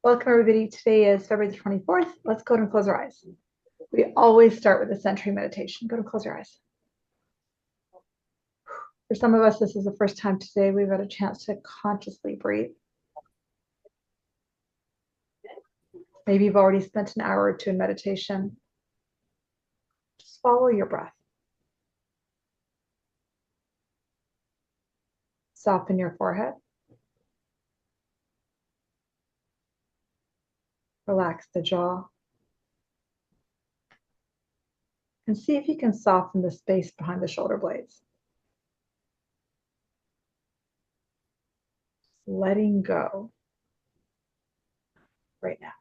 Welcome everybody. Today is February the 24th. Let's go and close our eyes. We always start with a centering meditation. Go and close your eyes. For some of us, this is the first time today we've had a chance to consciously breathe. Maybe you've already spent an hour or two in meditation. Just follow your breath. Soften your forehead. Relax the jaw. And see if you can soften the space behind the shoulder blades. Letting go right now.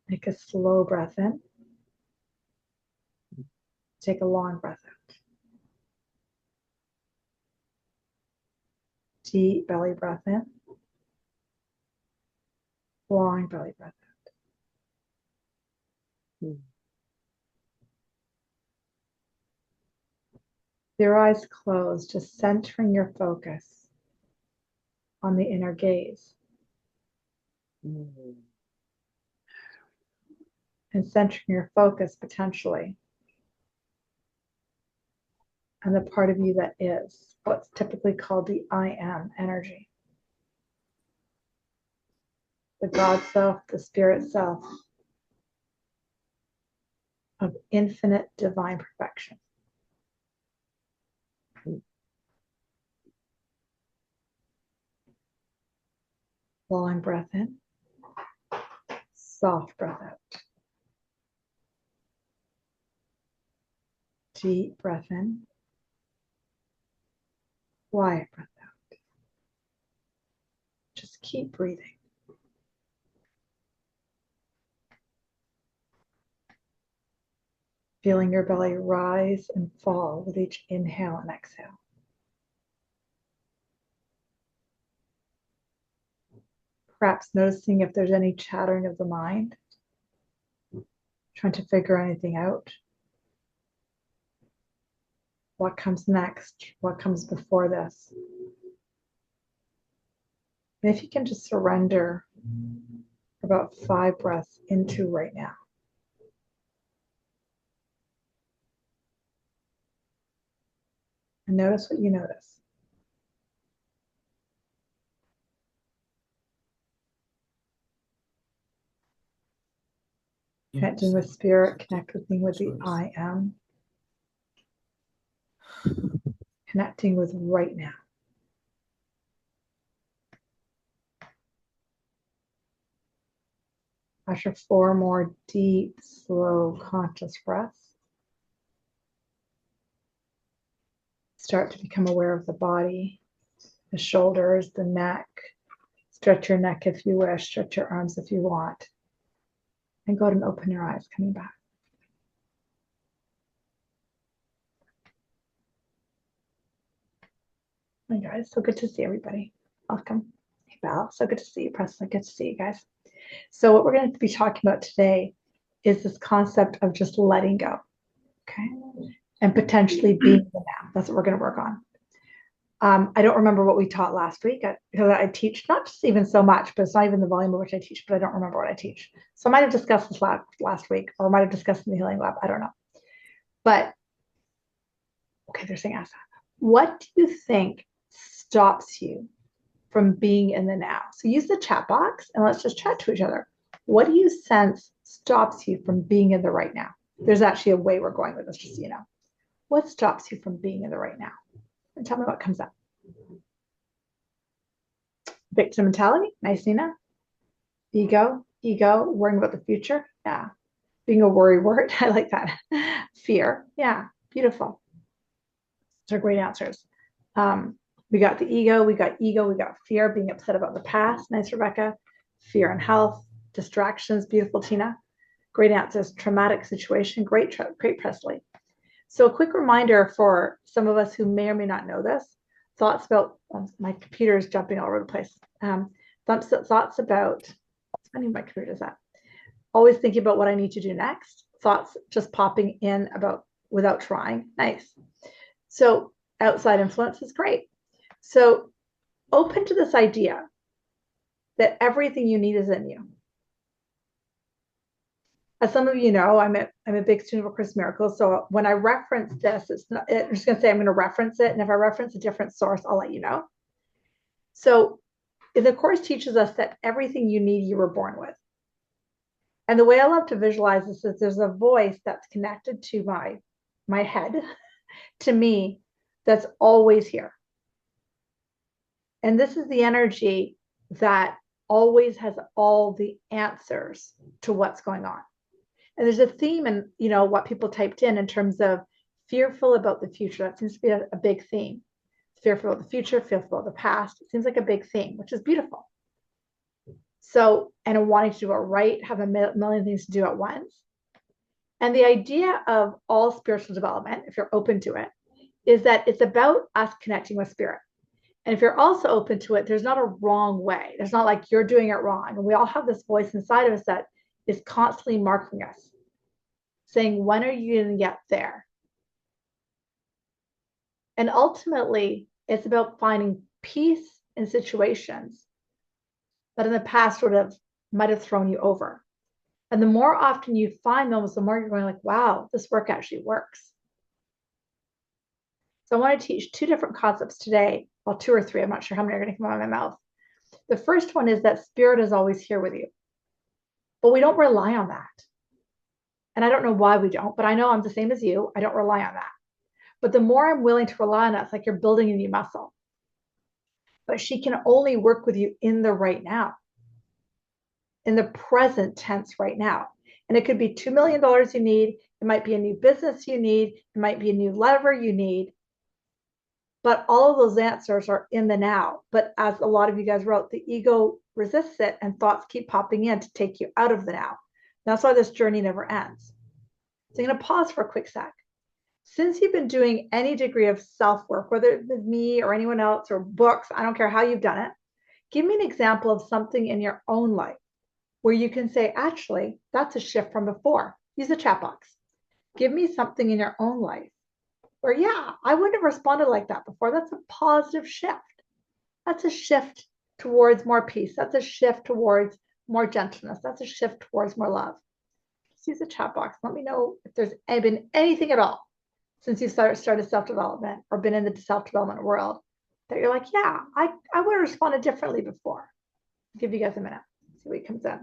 Take a slow breath in. Take a long breath out. Deep belly breath in. Long belly breath out. Your eyes closed, just centering your focus on the inner gaze. And centering your focus potentially on the part of you that is what's typically called the I am energy. The God self, the spirit self of infinite divine perfection. Long breath in, soft breath out. Deep breath in, quiet breath out. Just keep breathing. Feeling your belly rise and fall with each inhale and exhale. Perhaps noticing if there's any chattering of the mind, trying to figure anything out. What comes next? What comes before this? And if you can just surrender about 5 breaths into right now. And notice what you notice. Connecting with spirit, connecting with the I am. Connecting with right now. After 4 more deep, slow, conscious breaths, start to become aware of the body, the shoulders, the neck. Stretch your neck if you wish, stretch your arms if you want. And go ahead and open your eyes, coming back. Hi guys, so good to see everybody. Welcome. Hey Val, so good to see you. Preston, good to see you guys. So what we're going to be talking about today is this concept of just letting go, okay? And potentially being the now. That's what we're going to work on. I don't remember what we taught last week because I teach not just even so much, but it's not even the volume of which I teach, but I don't remember what I teach. So I might have discussed this last week, or I might have discussed in the Healing Lab. I don't know. But, okay, they're saying ask that. What do you think stops you from being in the now? So use the chat box and let's just chat to each other. What do you sense stops you from being in the right now? There's actually a way we're going with this, just so you know. What stops you from being in the right now? And tell me what comes up. Victim mentality, nice, Nina. Ego, worrying about the future, yeah. Being a worry word, I like that. Fear, yeah, beautiful. Those are great answers. We got the ego, we got fear, being upset about the past, nice, Rebecca. Fear and health, distractions, beautiful, Tina. Great answers. Traumatic situation, great Presley. So a quick reminder for some of us who may or may not know this, thoughts about, my computer is jumping all over the place. Thoughts about, I need my computer does that. Always thinking about what I need to do next. Thoughts just popping in about without trying, nice. So outside influence is great. So open to this idea that everything you need is in you. As some of you know, I'm a big student of A Course in Miracles. So when I reference this, I'm just going to say I'm going to reference it. And if I reference a different source, I'll let you know. So the Course teaches us that everything you need, you were born with. And the way I love to visualize this is there's a voice that's connected to my head, to me, that's always here. And this is the energy that always has all the answers to what's going on. And there's a theme in, what people typed in terms of fearful about the future. That seems to be a big theme. Fearful of the future, fearful of the past. It seems like a big theme, which is beautiful. So, and wanting to do it right, have a million things to do at once. And the idea of all spiritual development, if you're open to it, is that it's about us connecting with spirit. And if you're also open to it, there's not a wrong way. There's not like you're doing it wrong. And we all have this voice inside of us that is constantly marking us, saying, when are you going to get there? And ultimately, it's about finding peace in situations that in the past might have thrown you over. And the more often you find those, the more you're going like, wow, this work actually works. So I want to teach two different concepts today. Well, two or three. I'm not sure how many are going to come out of my mouth. The first one is that spirit is always here with you. But we don't rely on that. And I don't know why we don't, but I know I'm the same as you. I don't rely on that. But the more I'm willing to rely on that, it's like you're building a new muscle. But she can only work with you in the right now, in the present tense right now. And it could be $2 million you need. It might be a new business you need. It might be a new lever you need. But all of those answers are in the now. But as a lot of you guys wrote, the ego resists it and thoughts keep popping in to take you out of the now. That's why this journey never ends. So I'm going to pause for a quick sec. Since you've been doing any degree of self-work, whether it's with me or anyone else or books, I don't care how you've done it, give me an example of something in your own life where you can say, actually, that's a shift from before. Use the chat box. Give me something in your own life where, yeah, I wouldn't have responded like that before. That's a positive shift. That's a shift towards more peace. That's a shift towards more gentleness. That's a shift towards more love. Just use the chat box. Let me know if there's been anything at all since you started self-development or been in the self-development world that you're like, yeah, I would have responded differently before. I'll give you guys a minute. See what comes in.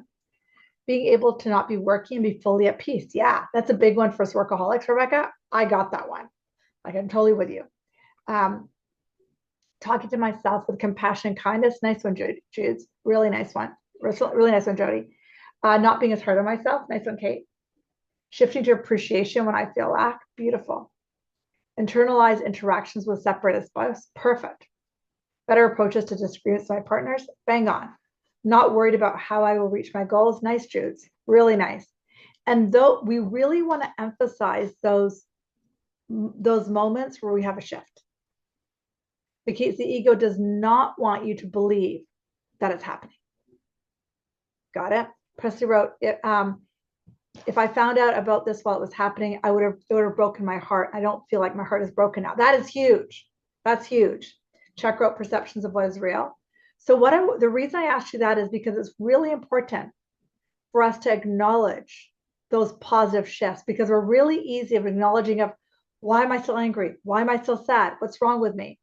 Being able to not be working and be fully at peace. Yeah, that's a big one for us workaholics, Rebecca. I got that one. Like, I'm totally with you. Talking to myself with compassion and kindness. Nice one, Jude. Really nice one. Really nice one, Jody. Not being as hard on myself. Nice one, Kate. Shifting to appreciation when I feel lack. Beautiful. Internalize interactions with separate spouse. Perfect. Better approaches to disagreements with my partners. Bang on. Not worried about how I will reach my goals. Nice, Jude. Really nice. And though we really want to emphasize those moments where we have a shift, because the ego does not want you to believe that it's happening. Got it? Presley wrote, if I found out about this while it was happening, it would have broken my heart. I don't feel like my heart is broken now. That is huge. That's huge. Chuck wrote perceptions of what is real. So the reason I asked you that is because it's really important for us to acknowledge those positive shifts, because we're really easy of acknowledging of, why am I still angry? Why am I still sad? What's wrong with me?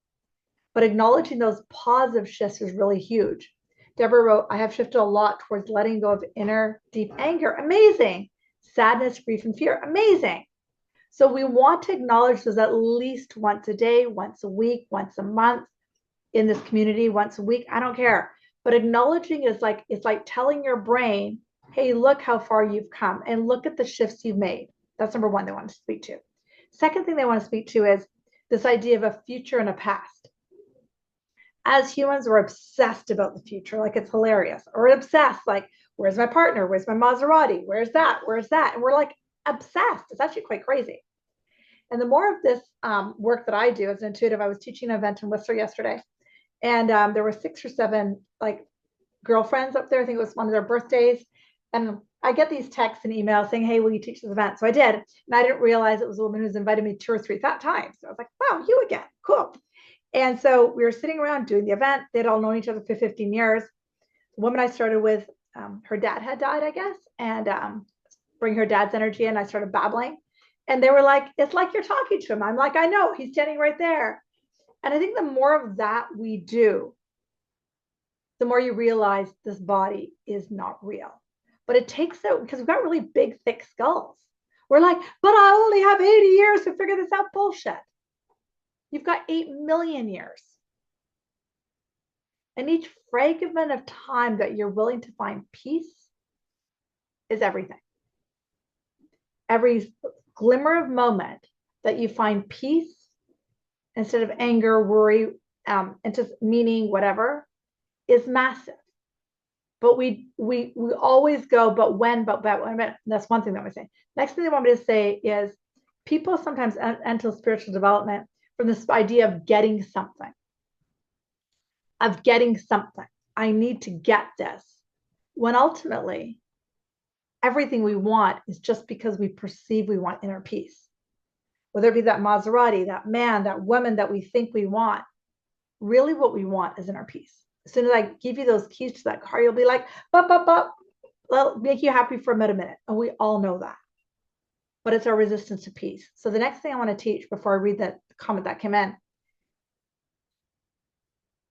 But acknowledging those positive shifts is really huge. Deborah wrote, I have shifted a lot towards letting go of inner deep anger. Amazing. Sadness, grief, and fear. Amazing. So we want to acknowledge those at least once a day, once a week, once a month, in this community, once a week. I don't care. But acknowledging is like, it's like telling your brain, hey, look how far you've come and look at the shifts you've made. That's number one they want to speak to. Second thing they want to speak to is this idea of a future and a past. As humans, we're obsessed about the future, like it's hilarious. Or obsessed, like, where's my partner? Where's my Maserati? Where's that? Where's that? And we're like obsessed. It's actually quite crazy. And the more of this work that I do as an intuitive, I was teaching an event in Whistler yesterday, and there were 6 or 7 like girlfriends up there. I think it was one of their birthdays. And I get these texts and emails saying, hey, will you teach this event? So I did. And I didn't realize it was a woman who's invited me 2 or 3 times. So I was like, wow, you again. Cool. And so we were sitting around doing the event. They'd all known each other for 15 years. The woman I started with, her dad had died, I guess, and bring her dad's energy in. I started babbling. And they were like, it's like you're talking to him. I'm like, I know, he's standing right there. And I think the more of that we do, the more you realize this body is not real. But it takes out, because we've got really big, thick skulls. We're like, but I only have 80 years to figure this out. Bullshit. You've got 8 million years. And each fragment of time that you're willing to find peace is everything. Every glimmer of moment that you find peace instead of anger, worry, and just meaning whatever is massive. But we always go, but when. That's one thing that we say. Next thing I want me to say is people sometimes enter spiritual development from this idea of getting something. I need to get this. When ultimately, everything we want is just because we perceive we want inner peace. Whether it be that Maserati, that man, that woman that we think we want, really what we want is inner peace. As soon as I give you those keys to that car, you'll be like, Well, make you happy for a minute. And we all know that. But it's our resistance to peace. So the next thing I want to teach before I read that comment that came in,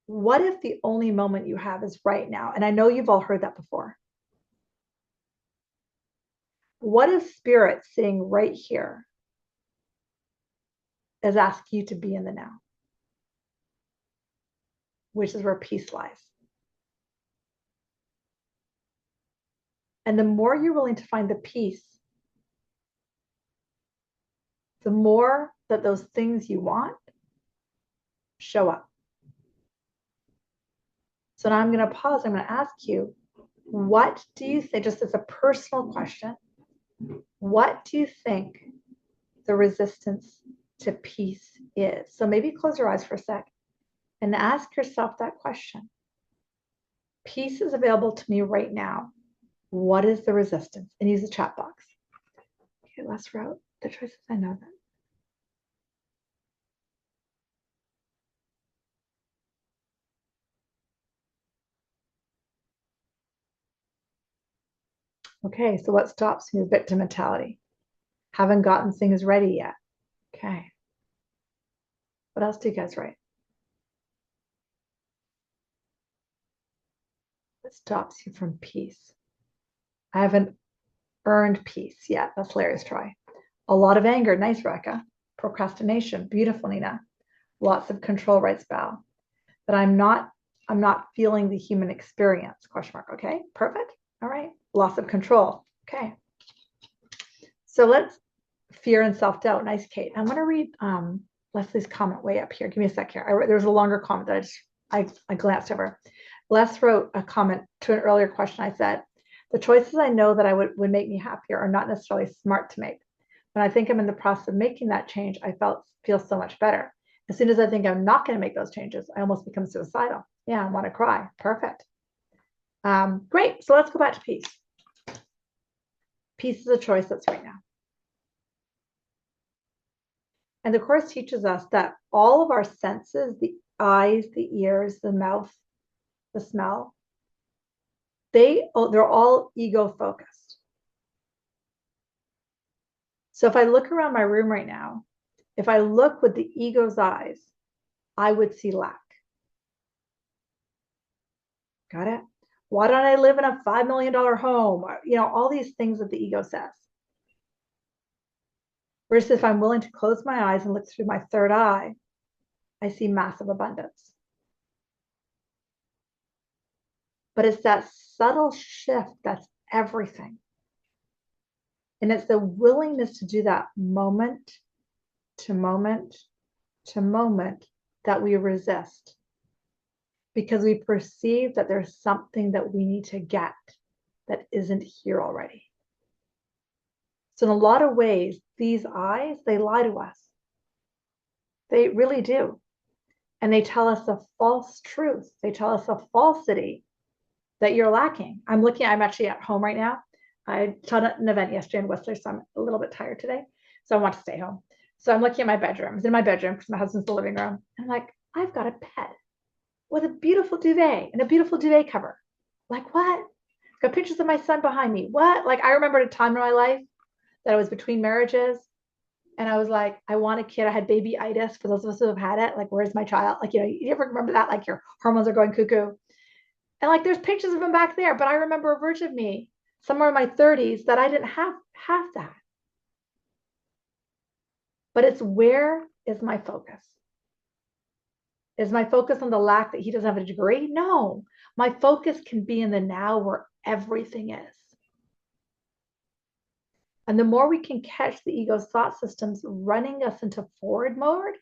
what if the only moment you have is right now? And I know you've all heard that before. What if spirit sitting right here is asking you to be in the now? Which is where peace lies. And the more you're willing to find the peace, the more that those things you want show up. So now I'm going to pause. I'm going to ask you, what do you think, just as a personal question, what do you think the resistance to peace is? So maybe close your eyes for a sec and ask yourself that question. Peace is available to me right now. What is the resistance? And use the chat box. Okay, let's route the choices. I know that. Okay, so what stops me is victim mentality. Haven't gotten things ready yet. Okay. What else do you guys write? What stops you from peace? I haven't earned peace yet. That's Larry's try. A lot of anger. Nice, Rekha. Procrastination. Beautiful, Nina. Lots of control, writes Val. But I'm not feeling the human experience, question mark. Okay, perfect. All right. Loss of control. Okay. So let's fear and self-doubt. Nice, Kate. I'm going to read Leslie's comment way up here. Give me a sec here. There was a longer comment that I glanced over. Les wrote a comment to an earlier question. I said, the choices I know that I would make me happier are not necessarily smart to make. When I think I'm in the process of making that change, I feel so much better. As soon as I think I'm not going to make those changes, I almost become suicidal. Yeah, I want to cry. Perfect. Great. So let's go back to peace. Peace is a choice that's right now. And the Course teaches us that all of our senses, the eyes, the ears, the mouth, the smell, they're all ego focused. So if I look around my room right now, if I look with the ego's eyes, I would see lack. Got it? Why don't I live in a $5 million home? All these things that the ego says. Versus if I'm willing to close my eyes and look through my third eye, I see massive abundance. But it's that subtle shift that's everything. And it's the willingness to do that moment to moment to moment that we resist. Because we perceive that there's something that we need to get that isn't here already. So in a lot of ways, these eyes, they lie to us. They really do. And they tell us a false truth. They tell us a falsity that you're lacking. I'm actually at home right now. I taught an event yesterday in Whistler, so I'm a little bit tired today. So I want to stay home. So I'm looking at my bedroom. I was in my bedroom because my husband's in the living room. I'm like, I've got a bed with a beautiful duvet and a beautiful duvet cover. Like what? I've got pictures of my son behind me. What? Like I remember a time in my life that I was between marriages and I was like, I want a kid. I had babyitis for those of us who have had it. Like, where's my child? Like, you ever remember that? Like your hormones are going cuckoo. And like there's pictures of him back there, but I remember a version of me somewhere in my 30s that I didn't have that. But it's where is my focus? Is my focus on the lack that he doesn't have a degree? No. My focus can be in the now where everything is. And the more we can catch the ego's thought systems running us into forward mode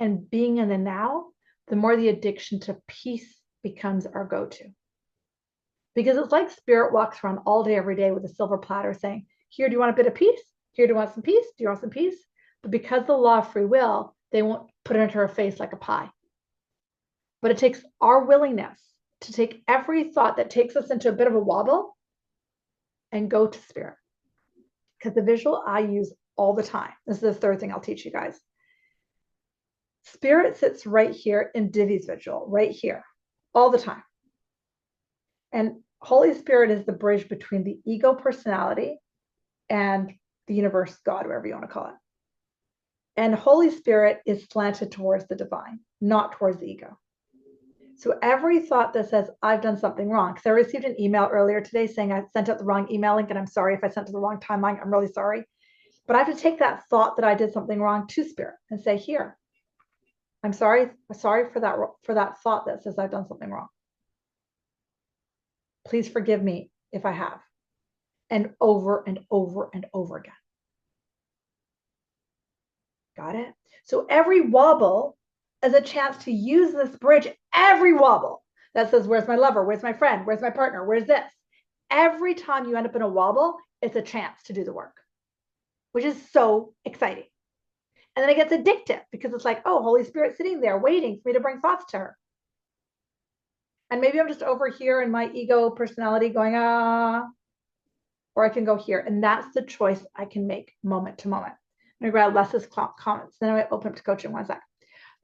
and being in the now, the more the addiction to peace becomes our go-to. Because it's like spirit walks around all day, every day with a silver platter saying, here, do you want a bit of peace? Here, do you want some peace? Do you want some peace? But because the law of free will, they won't put it into our face like a pie. But it takes our willingness to take every thought that takes us into a bit of a wobble and go to spirit. Because the visual I use all the time. This is the third thing I'll teach you guys. Spirit sits right here in Divi's visual, right here, all the time. And Holy Spirit is the bridge between the ego personality and the universe, God, whatever you want to call it. And Holy Spirit is slanted towards the divine, not towards the ego. So every thought that says, I've done something wrong, because I received an email earlier today saying I sent out the wrong email link, and I'm sorry if I sent to the wrong timeline. I'm really sorry. But I have to take that thought that I did something wrong to spirit and say, here, I'm sorry for that thought that says I've done something wrong. Please forgive me if I have. And over and over and over again. Got it? So every wobble is a chance to use this bridge. Every wobble that says, where's my lover? Where's my friend? Where's my partner? Where's this? Every time you end up in a wobble, it's a chance to do the work, which is so exciting. And then it gets addictive because it's like, oh, Holy Spirit sitting there waiting for me to bring thoughts to her. And maybe I'm just over here in my ego personality going, or I can go here. And that's the choice I can make moment to moment. I'm going to grab Les's comments. Then I might open up to coaching one sec.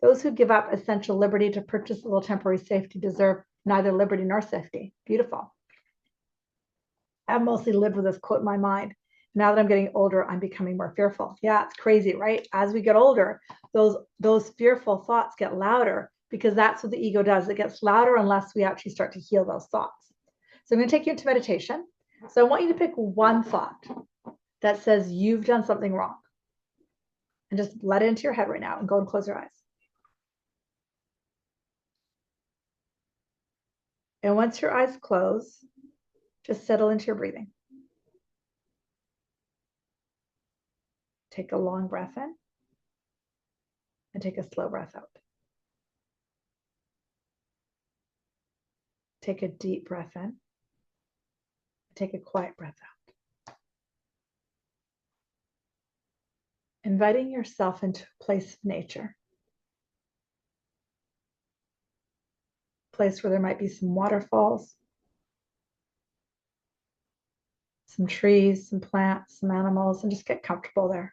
Those who give up essential liberty to purchase a little temporary safety deserve neither liberty nor safety. Beautiful. I've mostly lived with this quote in my mind. Now that I'm getting older, I'm becoming more fearful. Yeah, it's crazy, right? As we get older, those fearful thoughts get louder because that's what the ego does. It gets louder unless we actually start to heal those thoughts. So I'm going to take you into meditation. So I want you to pick one thought that says you've done something wrong. And just let it into your head right now and go and close your eyes. And once your eyes close, just settle into your breathing. Take a long breath in and take a slow breath out. Take a deep breath in. Take a quiet breath out. Inviting yourself into a place of nature. A place where there might be some waterfalls, some trees, some plants, some animals, and just get comfortable there.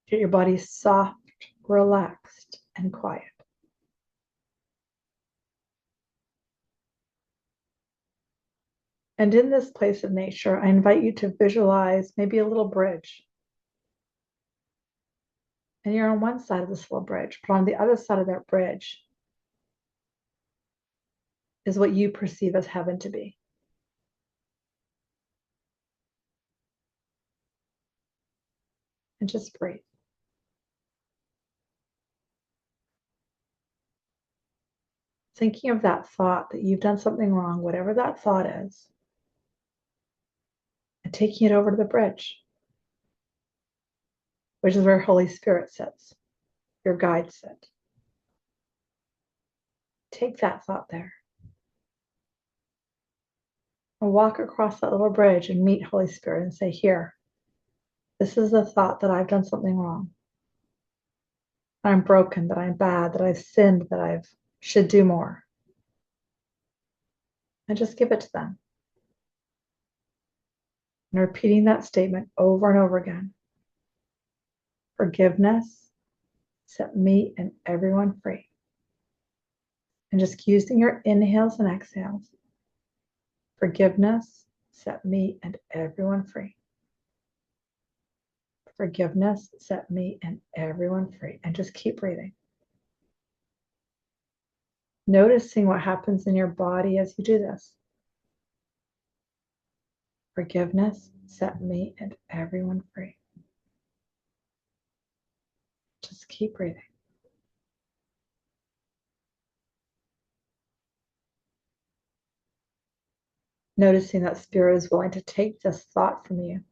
Get your body soft, relaxed, and quiet. And in this place of nature, I invite you to visualize maybe a little bridge. And you're on one side of this little bridge, but on the other side of that bridge is what you perceive as heaven to be. And just breathe. Thinking of that thought that you've done something wrong, whatever that thought is, and taking it over to the bridge, which is where Holy Spirit sits, your guides sit. Take that thought there. And walk across that little bridge and meet Holy Spirit and say, here, this is the thought that I've done something wrong. I'm broken, that I'm bad, that I've sinned, that I should do more. And just give it to them. And repeating that statement over and over again. Forgiveness set me and everyone free. And just using your inhales and exhales. Forgiveness set me and everyone free. Forgiveness set me and everyone free. And just keep breathing. Noticing what happens in your body as you do this. Forgiveness set me and everyone free. Just keep breathing. Noticing that Spirit is willing to take this thought from you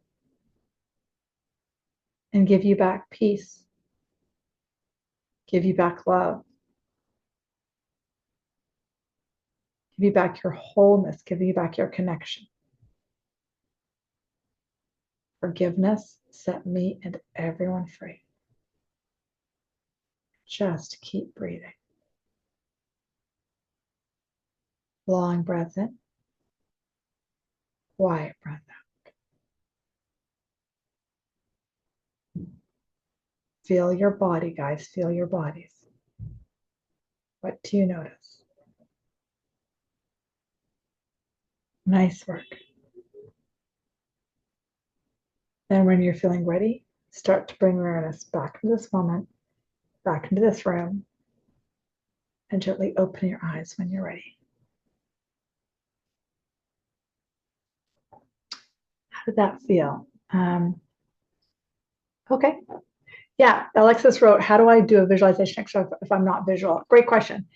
and give you back peace, give you back love, give you back your wholeness, give you back your connection. Forgiveness set me and everyone free. Just keep breathing. Long breath in, quiet breath out. Feel your body, guys. Feel your bodies. What do you notice? Nice work. Then when you're feeling ready, start to bring awareness back into this moment, back into this room, and gently open your eyes when you're ready. How did that feel? Okay. Yeah, Alexis wrote, how do I do a visualization exercise if I'm not visual? Great question.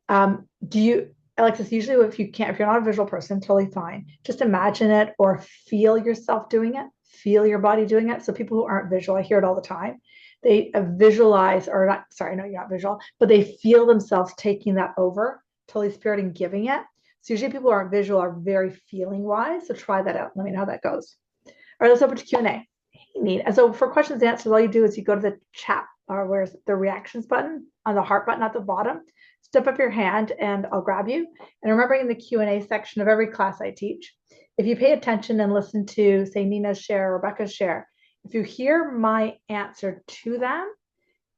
Alexis, usually if you're not a visual person, totally fine. Just imagine it or feel yourself doing it, feel your body doing it. So people who aren't visual, I hear it all the time. They visualize, or not, sorry, no, you're not visual, but they feel themselves taking that over, Holy Spirit, and giving it. So usually people who aren't visual are very feeling wise. So try that out. Let me know how that goes. All right, let's open to Q&A. Neat. And so for questions and answers, all you do is you go to the chat or where's the reactions button on the heart button at the bottom. Step up your hand and I'll grab you. And remember, in the Q&A section of every class I teach, if you pay attention and listen to, say, Nina's share, Rebecca's share, if you hear my answer to them,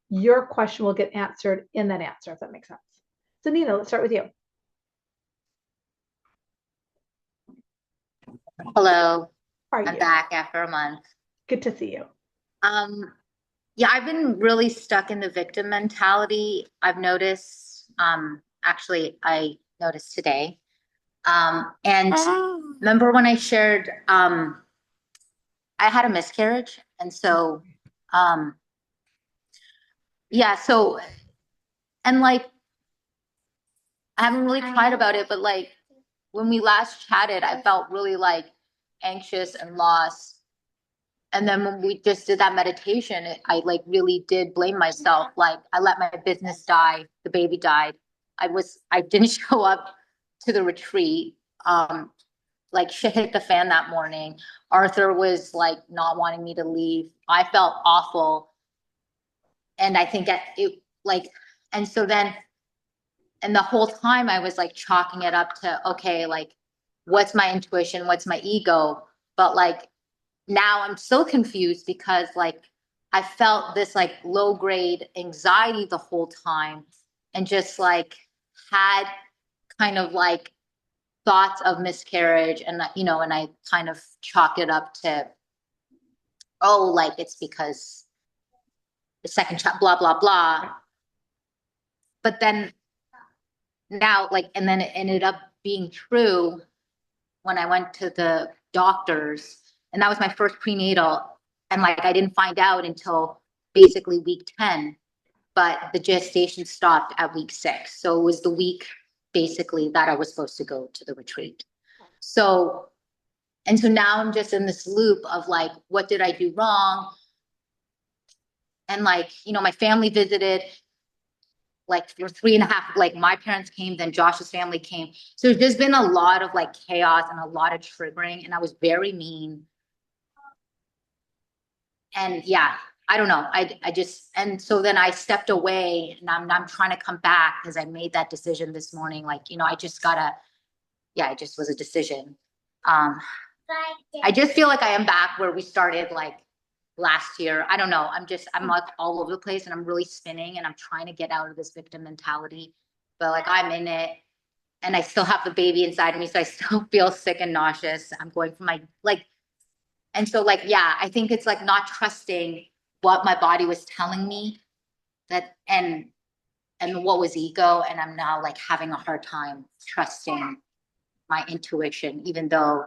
your question will get answered in that answer, if that makes sense. So Nina, let's start with you. Hello. How are I'm you? back after a month. Good to see you. Yeah, I've been really stuck in the victim mentality. I've noticed, actually, I noticed today. And remember when I shared, I had a miscarriage. And so, yeah, so, and like, I haven't really cried about it, but like, when we last chatted, I felt really like anxious and lost. And then when we just did that meditation, I like really did blame myself. Like I let my business die. The baby died. I didn't show up to the retreat. Like shit hit the fan that morning. Arthur was like not wanting me to leave. I felt awful. And I think it like, and so then, and the whole time I was like chalking it up to, okay, like what's my intuition? What's my ego? But like, now I'm so confused because like I felt this like low grade anxiety the whole time and just like had kind of like thoughts of miscarriage and and I kind of chalk it up to, oh, like it's because the second child, blah blah blah. But then now like, and then it ended up being true when I went to the doctors, and that was my first prenatal. And like, I didn't find out until basically week 10, but the gestation stopped at week 6. So it was the week basically that I was supposed to go to the retreat. So, and so now I'm just in this loop of like, what did I do wrong? And like, my family visited like for 3.5, like my parents came, then Josh's family came. So there's been a lot of like chaos and a lot of triggering, and I was very mean. And yeah, I don't know. I just, and so then I stepped away and I'm trying to come back because I made that decision this morning. Like, I just gotta, yeah, it just was a decision. Um, I just feel like I am back where we started like last year. I don't know. I'm like all over the place and I'm really spinning and I'm trying to get out of this victim mentality. But like I'm in it and I still have the baby inside of me. So I still feel sick and nauseous. I'm going for my like, and so like, yeah, I think it's like not trusting what my body was telling me that and what was ego. And I'm now like having a hard time trusting my intuition, even though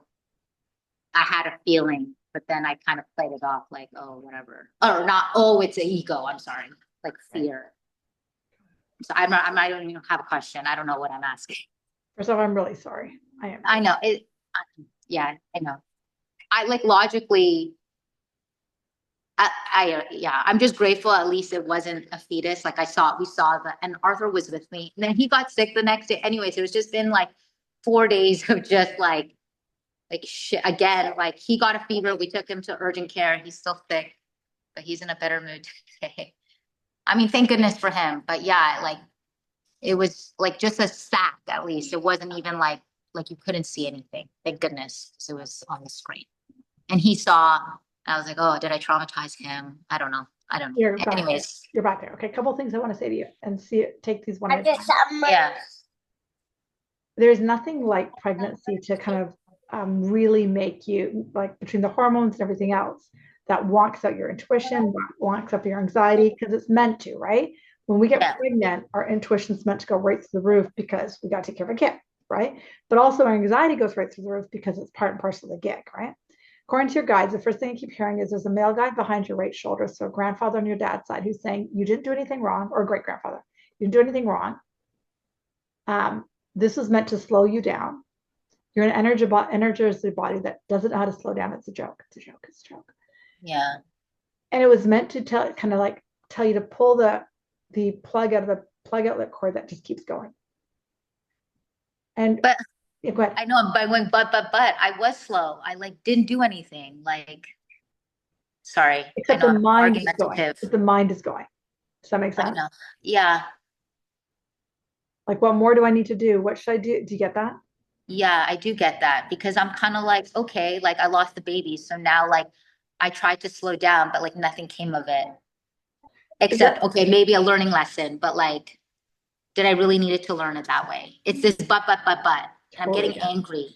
I had a feeling, but then I kind of played it off like, oh, whatever. Or not, oh, it's an ego. I'm sorry. Like fear. So I don't even have a question. I don't know what I'm asking. First off, I'm really sorry. I am. I know it. Yeah, I know. I like logically, yeah, I'm just grateful at least it wasn't a fetus. Like we saw that, and Arthur was with me. And then he got sick the next day. Anyways, it was just been like 4 days of just like shit again. Like he got a fever. We took him to urgent care. He's still sick, but he's in a better mood today. I mean, thank goodness for him. But yeah, like it was like just a sack at least. It wasn't even like you couldn't see anything. Thank goodness, because it was on the screen. And he saw. I was like, oh, did I traumatize him? I don't know. I don't know. You're back. Anyways, you're back there. Okay, a couple of things I want to say to you and take these one at a time. yeah. There's nothing like pregnancy to kind of really make you like between the hormones and everything else that walks out your intuition, walks up your anxiety because it's meant to, right? When we get pregnant, our intuition's meant to go right through the roof because we got to take care of a kid, right? But also our anxiety goes right through the roof because it's part and parcel of the gig, right? According to your guides, the first thing I keep hearing is there's a male guide behind your right shoulder. So a grandfather on your dad's side who's saying you didn't do anything wrong, or a great grandfather, you didn't do anything wrong. This was meant to slow you down. You're an energy body that doesn't know how to slow down. It's a joke. It's a joke. It's a joke. Yeah. And it was meant to tell you to pull the plug out of the plug outlet cord that just keeps going. And but yeah, go ahead. I know I'm going, but I was slow. I like didn't do anything. Like, sorry. Except the mind is going. The mind is going. Does that make sense? I know. Yeah. Like, what more do I need to do? What should I do? Do you get that? Yeah, I do get that because I'm kind of like, okay, like I lost the baby. So now like I tried to slow down, but like nothing came of it. Except, okay, maybe a learning lesson, but like, did I really need it to learn it that way? It's this but. I'm getting angry.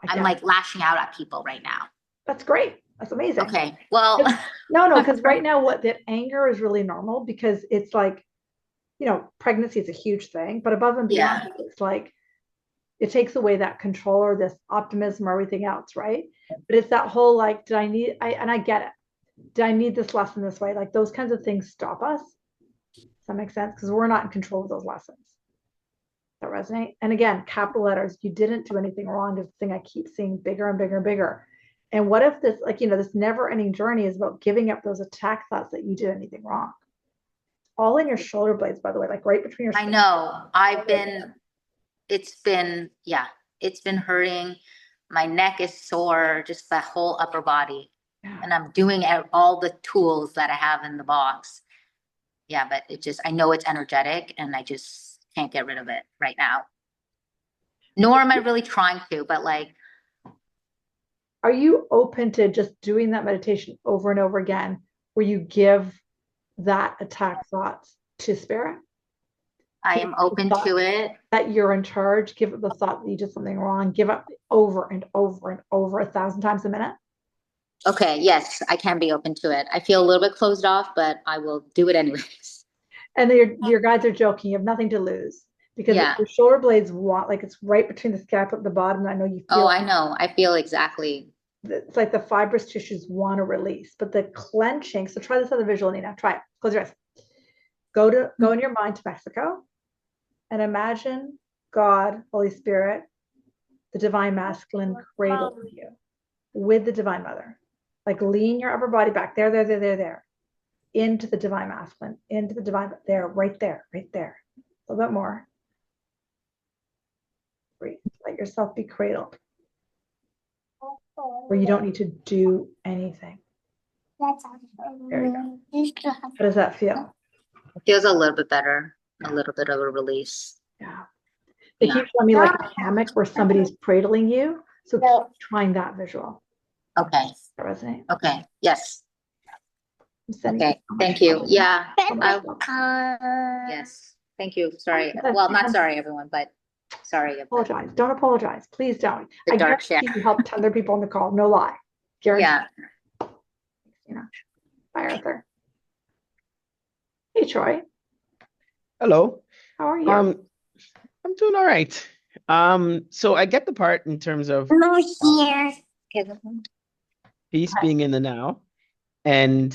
I'm like lashing out at people right now. That's great. That's amazing. Okay. Well, no, because right now that anger is really normal because it's like, pregnancy is a huge thing, but above and beyond, it's like it takes away that control or this optimism or everything else, right? But it's that whole like, and I get it. Did I need this lesson this way? Like those kinds of things stop us. Does that make sense? Because we're not in control of those lessons. That resonate? And again, capital letters, you didn't do anything wrong is the thing I keep seeing bigger and bigger and bigger. And what if this, this never ending journey is about giving up those attack thoughts that you did anything wrong? All in your shoulder blades, by the way, like right between your. I know. It's been hurting. My neck is sore, just the whole upper body. Yeah. And I'm doing all the tools that I have in the box. Yeah, but I know it's energetic and I just can't get rid of it right now. Nor am I really trying to, but like. Are you open to just doing that meditation over and over again where you give that attack thoughts to spirit? I am open to it. That you're in charge. Give it the thought that you did something wrong. Give up over and over and over 1,000 times a minute. Okay. Yes, I can be open to it. I feel a little bit closed off, but I will do it anyways. And your guides are joking. You have nothing to lose because your shoulder blades it's right between the scalp at the bottom. And I know you feel. Oh, I know. I feel exactly. It's like the fibrous tissues want to release, but the clenching. So try this other visual, Nina. Try it. Close your eyes. Go in your mind to Mexico and imagine God, Holy Spirit, the divine masculine cradle you with the divine mother. Like lean your upper body back there, into the divine masculine, into the divine, right there. A little bit more. Breathe. Let yourself be cradled. Where you don't need to do anything. There you go. How does that feel? It feels a little bit better. A little bit of a release. Yeah. They keep telling me like a hammock where somebody's cradling you. So keep trying that visual. Okay. Does that resonate? Okay. Yes. I'm sending Okay. so much Thank you. love. Yeah. So much love. Yes. Thank you. Sorry. That's Well, not because sorry, everyone, but sorry of apologize. Don't apologize. Please don't. the I dark guarantee share. you helped other people on the call. No lie. Guarantee. Yeah. You know. Bye, Arthur. Hey, Troy. Hello. How are you? I'm doing all right. So I get the part in terms of No here. Okay. peace being in the now. And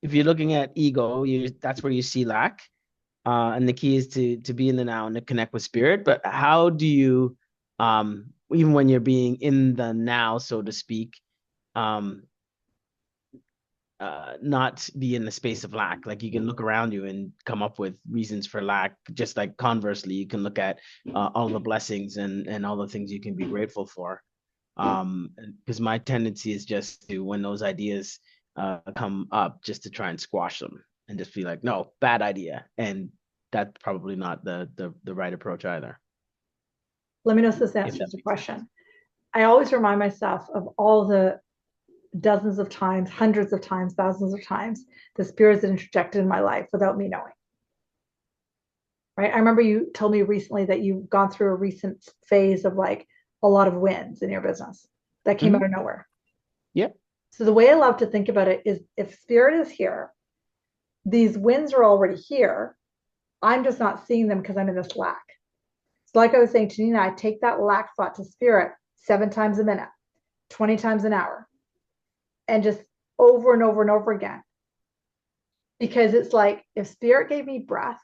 if you're looking at ego, that's where you see lack. And the key is to be in the now and to connect with spirit. But how do you even when you're being in the now, so to speak, um not be in the space of lack. Like you can look around you and come up with reasons for lack. Just like conversely, you can look at all the blessings and all the things you can be grateful for. Because my tendency is just to, when those ideas come up, just to try and squash them and just be like, no, bad idea, and that's probably not the right approach either. Let me know if this If answers that the makes sense. question. I always remind myself of all the dozens of times, hundreds of times, thousands of times the spirits that interjected in my life without me knowing. Right? I remember you told me recently that you've gone through a recent phase of like a lot of wins in your business that came out of nowhere. Yep. So the way I love to think about it is if spirit is here, these wins are already here. I'm just not seeing them because I'm in this lack. So like I was saying to Nina, I take that lack thought to spirit 7 times a minute, 20 times an hour, and just over and over and over again. Because it's like if spirit gave me breath,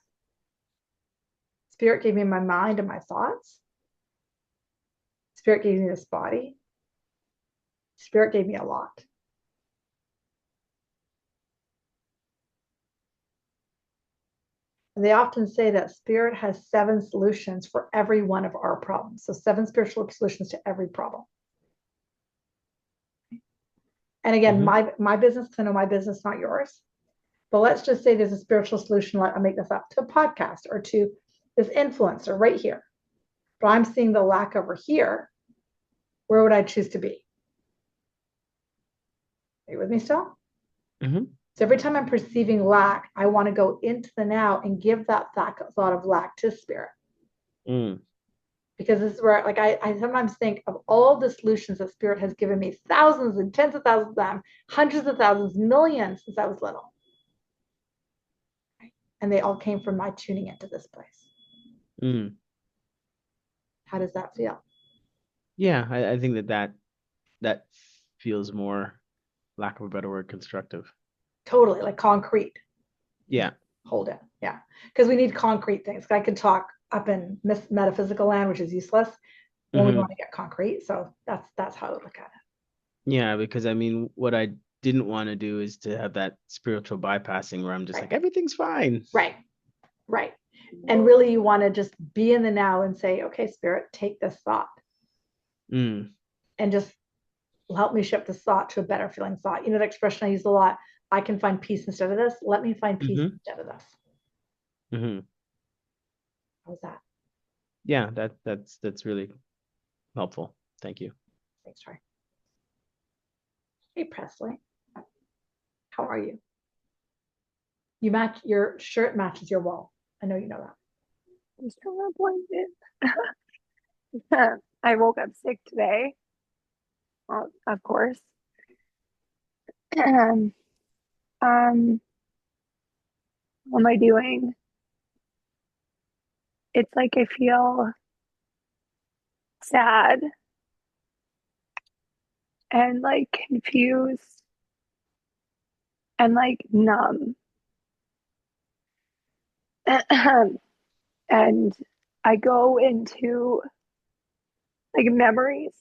spirit gave me my mind and my thoughts, spirit gave me this body, spirit gave me a lot. And they often say that spirit has 7 solutions for every one of our problems. So 7 spiritual solutions to every problem. And again, my business, I know my business, not yours. But let's just say there's a spiritual solution, I'll make this up, to a podcast or to this influencer right here. But I'm seeing the lack over here. Where would I choose to be? Are you with me still? So every time I'm perceiving lack, I want to go into the now and give that thought of lack to spirit. Because this is where, like, I sometimes think of all the solutions that spirit has given me, thousands and tens of thousands of them, hundreds of thousands, millions since I was little. And they all came from my tuning into this place. How does that feel? Yeah, I think that feels more, lack of a better word, constructive. Totally, like concrete. Yeah. Hold it. Yeah. Because we need concrete things. I could talk up in metaphysical land, which is useless when we want to get concrete. So that's how I would look at it. Yeah, because I mean, what I didn't want to do is to have that spiritual bypassing where I'm just like, everything's fine. Right. Right. And really you want to just be in the now and say, okay, spirit, take this thought. And just help me shift this thought to a better feeling thought. You know, the expression I use a lot, I can find peace instead of this. Let me find peace instead of this. How's that? Yeah, that's really helpful. Thank you. Thanks, Troy. Hey, Presley. How are you? Your shirt matches your wall. I know you know that. I'm still appointed. I woke up sick today. Well, of course. What am I doing? It's like I feel sad and like confused and like numb. And I go into like memories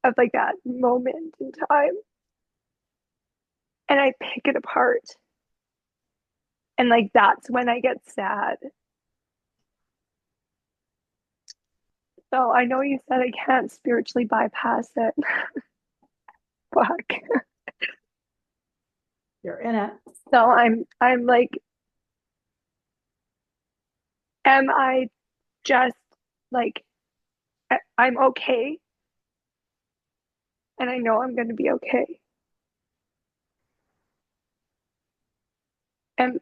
of like that moment in time and I pick it apart. And like that's when I get sad. So I know you said I can't spiritually bypass it. Fuck. You're in it. So I'm like, am I just like, I'm okay. And I know I'm going to be okay. Am,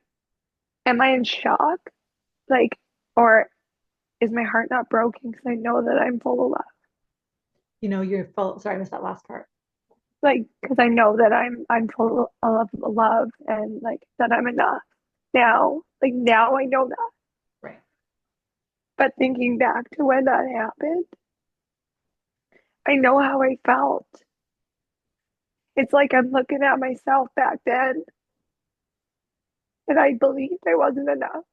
am I in shock? Like, or is my heart not broken because I know that I'm full of love? You're full. Sorry, I missed that last part. Like, because I know that I'm full of love and like that I'm enough now. Like now I know that. Right. But thinking back to when that happened, I know how I felt. It's like I'm looking at myself back then and I believed I wasn't enough.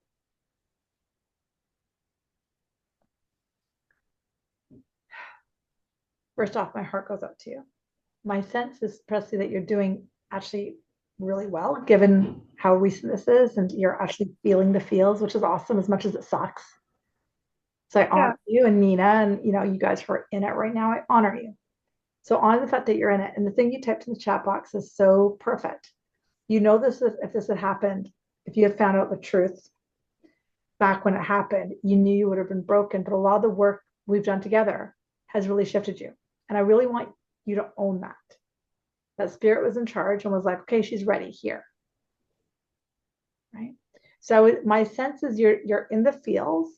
First off, my heart goes out to you. My sense is, Presley, that you're doing actually really well, given how recent this is, and you're actually feeling the feels, which is awesome as much as it sucks. So I Yeah, honor you and Nina, and you guys who are in it right now. I honor you. So honor the fact that you're in it. And the thing you typed in the chat box is so perfect. This is, if this had happened, if you had found out the truth back when it happened, you knew you would have been broken. But a lot of the work we've done together has really shifted you. And I really want you to own that. That spirit was in charge and was like, okay, she's ready here. Right. So my sense is you're in the fields.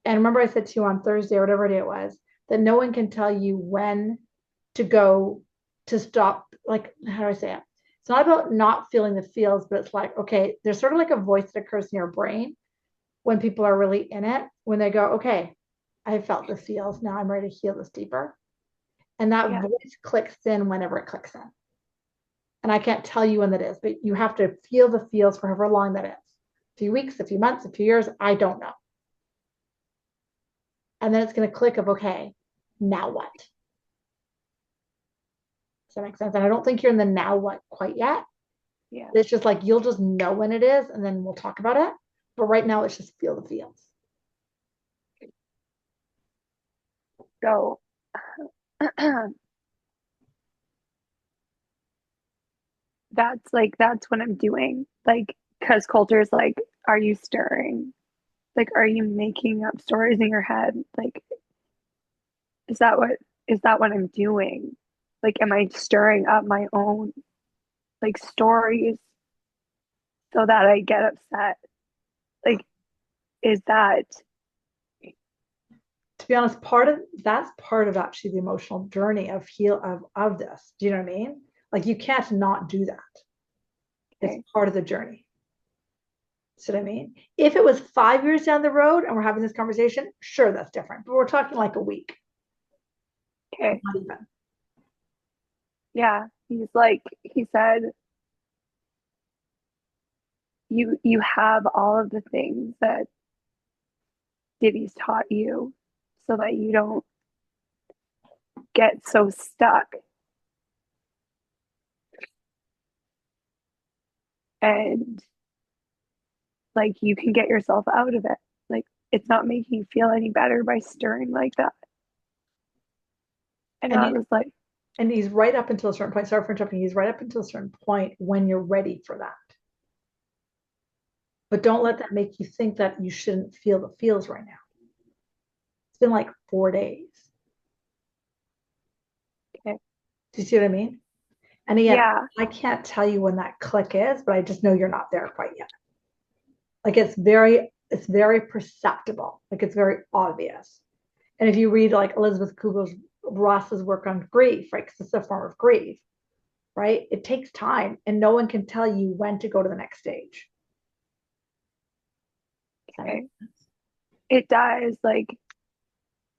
And remember, I said to you on Thursday or whatever day it was, that no one can tell you when to go to stop. Like, how do I say it? It's not about not feeling the feels, but it's like, okay, there's sort of like a voice that occurs in your brain when people are really in it, when they go, okay, I felt the feels. Now I'm ready to heal this deeper. And that yeah, voice clicks in whenever it clicks in. And I can't tell you when that is, but you have to feel the feels for however long that is. A few weeks, a few months, a few years, I don't know. And then it's going to click of, okay, now what? Does that make sense? And I don't think you're in the now what quite yet. yeah. It's just like you'll just know when it is, and then we'll talk about it. But right now, let's just feel the feels. So that's what I'm doing. Like, because Coulter's like, are you stirring? Like, are you making up stories in your head? Like, is that what is that what I'm doing? Like, am I stirring up my own like stories so that I get upset? Like, is that To be honest, that's part of actually the emotional journey of this. Do you know what I mean? Like you can't not do that. It's okay? part of the journey. See what I mean? If it was 5 years down the road and we're having this conversation, sure, that's different. But we're talking like a week, Okay. not even. Yeah. He said, you have all of the things that Divi's taught you so that you don't get so stuck. And like you can get yourself out of it. Like it's not making you feel any better by stirring like that. And And I he, was like, and he's right up until a certain point. Sorry for interrupting. He's right up until a certain point when you're ready for that. But don't let that make you think that you shouldn't feel the feels right now. It's been like 4 days. okay, Do you see what I mean? And again, yeah, I can't tell you when that click is, but I just know you're not there quite yet. Like it's very perceptible. Like it's very obvious. And if you read like Elizabeth Ross's work on grief, right? Because it's a form of grief, right? It takes time and no one can tell you when to go to the next stage. Does that make okay. sense? It does. Like,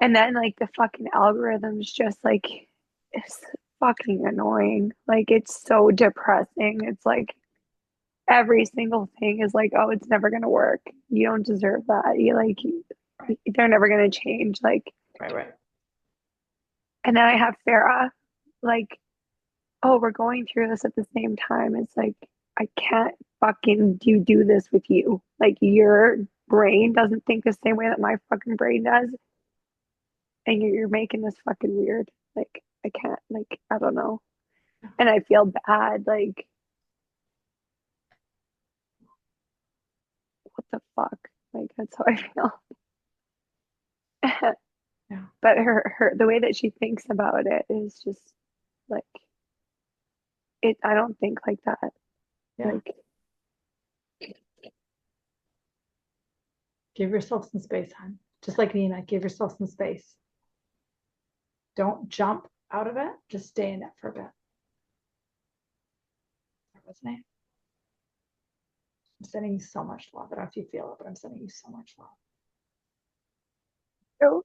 and then like the fucking algorithms just like it's fucking annoying. Like it's so depressing. It's like every single thing is like, oh, it's never gonna work. You don't deserve that. You like Right, they're never gonna change. Like, right, right. and then I have Farah, like, oh, we're going through this at the same time. It's like I can't fucking do this with you. Like your brain doesn't think the same way that my fucking brain does, and you're making this fucking weird. Like I can't. Like I don't know, and I feel bad. Like what the fuck? Like that's how I feel. Yeah. But her the way that she thinks about it is just like it. I don't think like that. Yeah. Like, Give yourself some space, hon. Just like Nina, give yourself some space. Don't jump out of it. Just stay in it for a bit. That resonate? I'm sending you so much love. I don't know if you feel it, but I'm sending you so much love. oh,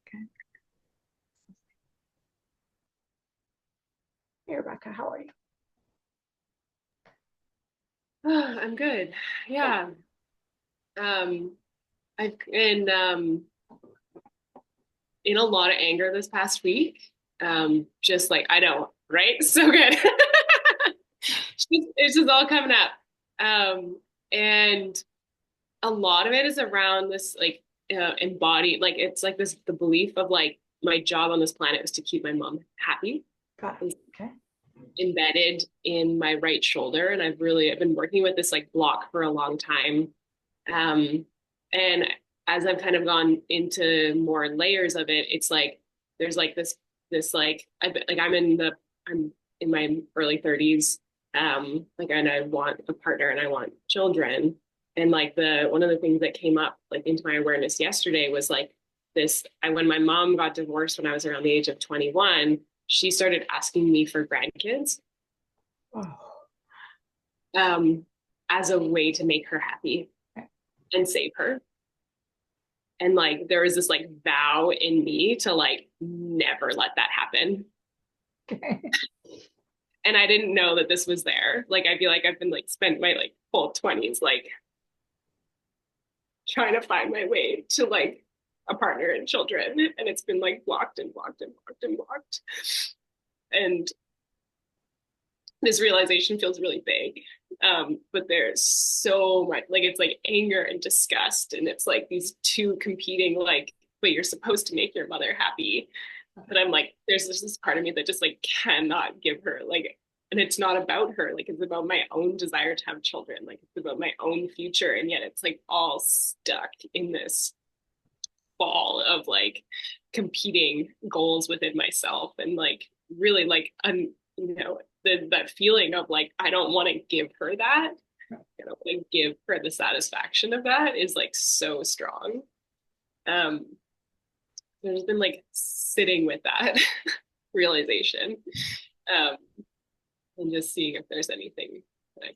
Okay. Hey, Rebecca, how are you? I'm good. Yeah. I've been in a lot of anger this past week. Just like I know, right? So good. It's just all coming up. And a lot of it is around this like embodied, like it's like this the belief of like my job on this planet is to keep my mom happy. Got it. Okay. Embedded in my right shoulder, and I've been working with this like block for a long time. And as I've kind of gone into more layers of it, it's like there's like this like I'm in my early 30s, like, and I want a partner and I want children, and like the one of the things that came up like into my awareness yesterday was like when my mom got divorced when I was around the age of 21, she started asking me for grandkids, Oh. as a way to make her happy and save her. And like there was this like vow in me to like never let that happen. Okay. And I didn't know that this was there. Like I feel like I've been like spent my like whole 20s like trying to find my way to like a partner and children. And it's been like blocked and blocked and blocked and blocked. And this realization feels really big. But there's so much, like it's like anger and disgust, and it's like these two competing, like, but you're supposed to make your mother happy. But I'm like, there's this part of me that just like cannot give her like, and it's not about her, like it's about my own desire to have children, like it's about my own future, and yet it's like all stuck in this ball of like competing goals within myself, and like really like that feeling of like I don't want to give her that. I don't want to give her the satisfaction of that is like so strong. There's been like sitting with that realization, and just seeing if there's anything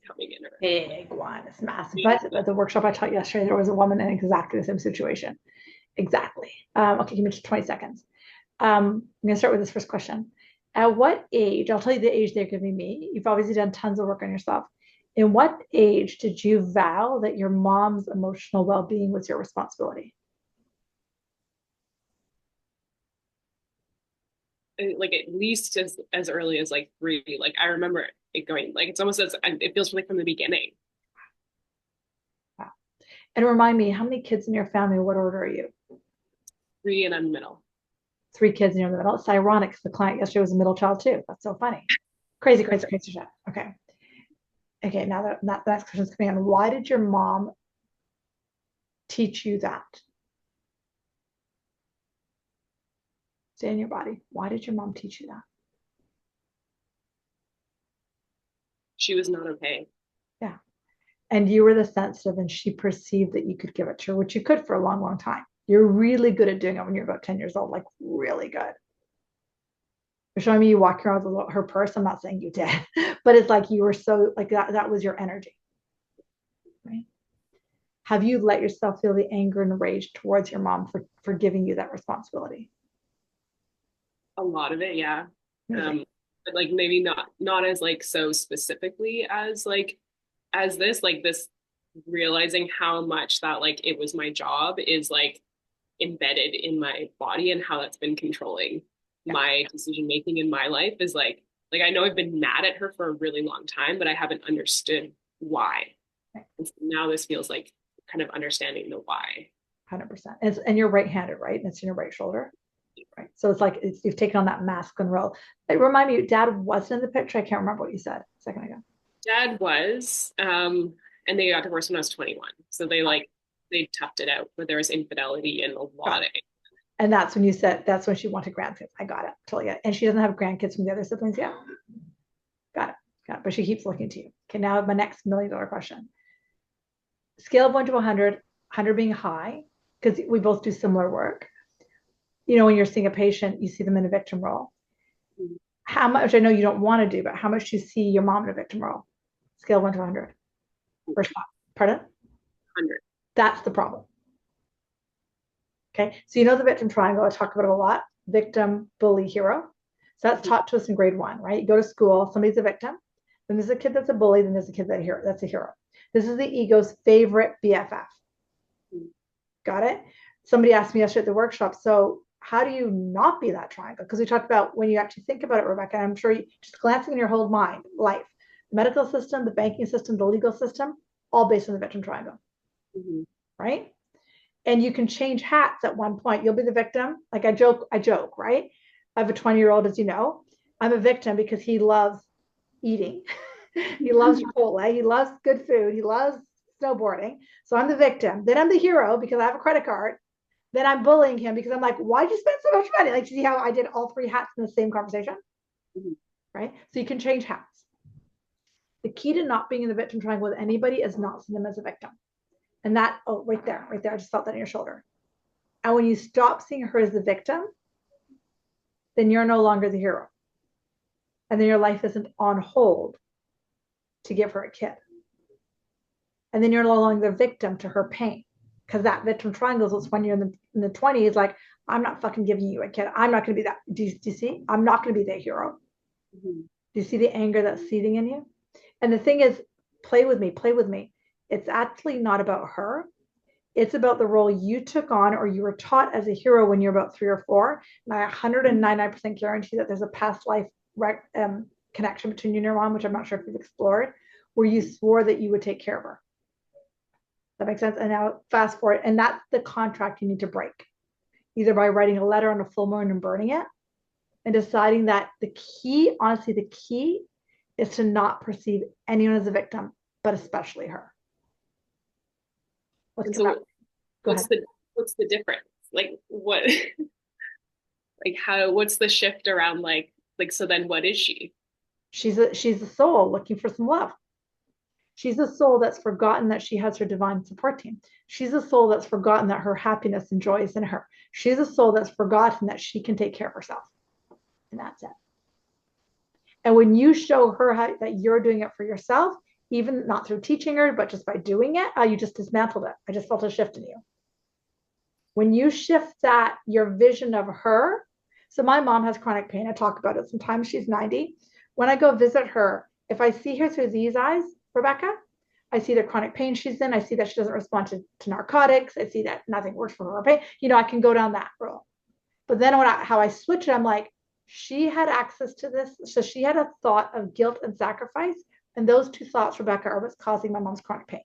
coming in. Big one. It's massive. But at the workshop I taught yesterday, there was a woman in exactly the same situation. Exactly. Okay, give me just 20 seconds. I'm going to start with this first question. At what age, I'll tell you the age they're giving me. You've obviously done tons of work on yourself. In what age did you vow that your mom's emotional well-being was your responsibility? Like at least as early as like 3. Like I remember it going like it's almost as it feels like from the beginning. Wow. And remind me, how many kids in your family? What order are you? 3, and I'm the middle. 3 kids and you're in the middle. It's ironic because the client yesterday was a middle child too. That's so funny. Crazy, crazy, crazy shit. Okay. Okay, now that the next question is coming on. Why did your mom teach you that? Stay in your body. Why did your mom teach you that? She was not okay. Yeah. And you were the sensitive, and she perceived that you could give it to her, which you could for a long, long time. You're really good at doing it when you're about 10 years old, like really good. You're showing me you walk around with her purse. I'm not saying you did, but it's like you were so like that was your energy. Right? Have you let yourself feel the anger and rage towards your mom for giving you that responsibility? A lot of it, yeah. But like maybe not as like so specifically as like as this like this realizing how much that like it was my job is like embedded in my body, and how that's been controlling my decision making in my life is like I know I've been mad at her for a really long time, but I haven't understood why. And so now this feels like kind of understanding the why. 100%. And you're right-handed, right? And it's in your right shoulder. Right. So it's like you've taken on that masculine role. Like, remind me, Dad wasn't in the picture. I can't remember what you said a second ago. Dad was, and they got divorced when I was 21. So they like they toughed it out, where there was infidelity and a lot of. And that's when you said, that's when she wanted grandkids. I got it. Totally get it. And she doesn't have grandkids from the other siblings yet. Got it. Got it. But she keeps looking to you. Okay, now my next $1 million question. Scale of 1 to 100, 100 being high, because we both do similar work. You know, when you're seeing a patient, you see them in a victim role. How much, I know you don't want to do, but how much do you see your mom in a victim role? Scale of 1 to 100. First one. Pardon? 100. That's the problem. Okay, so you know the victim triangle, I talk about it a lot. Victim, bully, hero. So that's taught to us in grade 1, right? You go to school, somebody's a victim, then there's a kid that's a bully, then there's a kid that's a hero. This is the ego's favorite BFF. Got it? Somebody asked me yesterday at the workshop, so how do you not be that triangle? Because we talked about when you actually think about it, Rebecca, and I'm sure you just glancing in your whole mind, life, the medical system, the banking system, the legal system, all based on the victim triangle, right? And you can change hats at one point. You'll be the victim. Like I joke, right? I have a 20-year-old, as you know. I'm a victim because he loves eating. He loves Chipotle. He loves good food. He loves snowboarding. So I'm the victim. Then I'm the hero because I have a credit card. Then I'm bullying him because I'm like, why'd you spend so much money? Like, see how I did all 3 hats in the same conversation? Right? So you can change hats. The key to not being in the victim triangle with anybody is not seeing them as a victim. And that, oh, right there. I just felt that in your shoulder. And when you stop seeing her as the victim, then you're no longer the hero. And then your life isn't on hold to give her a kid. And then you're no longer the victim to her pain. Because that victim triangle is when you're in the 20s, like, I'm not fucking giving you a kid. I'm not going to be that. Do you see? I'm not going to be the hero. Do you see the anger that's seething in you? And the thing is, play with me. It's actually not about her. It's about the role you took on or you were taught as a hero when you're about 3 or 4. And I 199% guarantee that there's a past life connection between you and your mom, which I'm not sure if you've explored, where you swore that you would take care of her. That makes sense? And now fast forward, and that's the contract you need to break. Either by writing a letter on a full moon and burning it, and deciding that the key is to not perceive anyone as a victim, but especially her. What's the difference? Like what? Like how? What's the shift around? Like so then what is she? She's a soul looking for some love. She's a soul that's forgotten that she has her divine support team. She's a soul that's forgotten that her happiness and joy is in her. She's a soul that's forgotten that she can take care of herself. And that's it. And when you show her that you're doing it for yourself, even not through teaching her, but just by doing it, you just dismantled it. I just felt a shift in you. When you shift that, your vision of her, so my mom has chronic pain. I talk about it. Sometimes she's 90. When I go visit her, if I see her through these eyes, Rebecca, I see the chronic pain she's in. I see that she doesn't respond to narcotics. I see that nothing works for her pain. You know, I can go down that road. But then how I switch it, I'm like, she had access to this. So she had a thought of guilt and sacrifice. And those 2 thoughts, Rebecca, are what's causing my mom's chronic pain.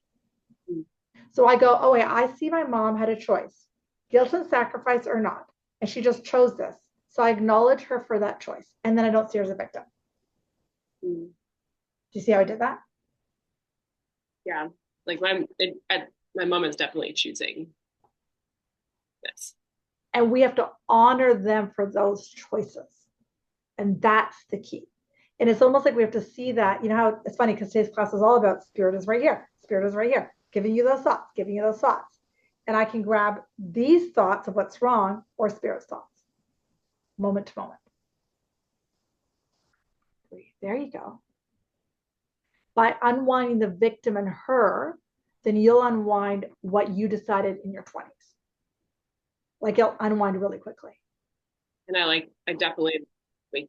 So I go, oh, wait, I see my mom had a choice, guilt and sacrifice or not. And she just chose this. So I acknowledge her for that choice. And then I don't see her as a victim. Do you see how I did that? Yeah. Like my mom is definitely choosing this. And we have to honor them for those choices. And that's the key. And it's almost like we have to see that, you know how it's funny because today's class is all about spirit is right here. Spirit is right here, giving you those thoughts. And I can grab these thoughts of what's wrong or spirit's thoughts, moment to moment. There you go. By unwinding the victim and her, then you'll unwind what you decided in your 20s. Like it'll unwind really quickly. And I definitely like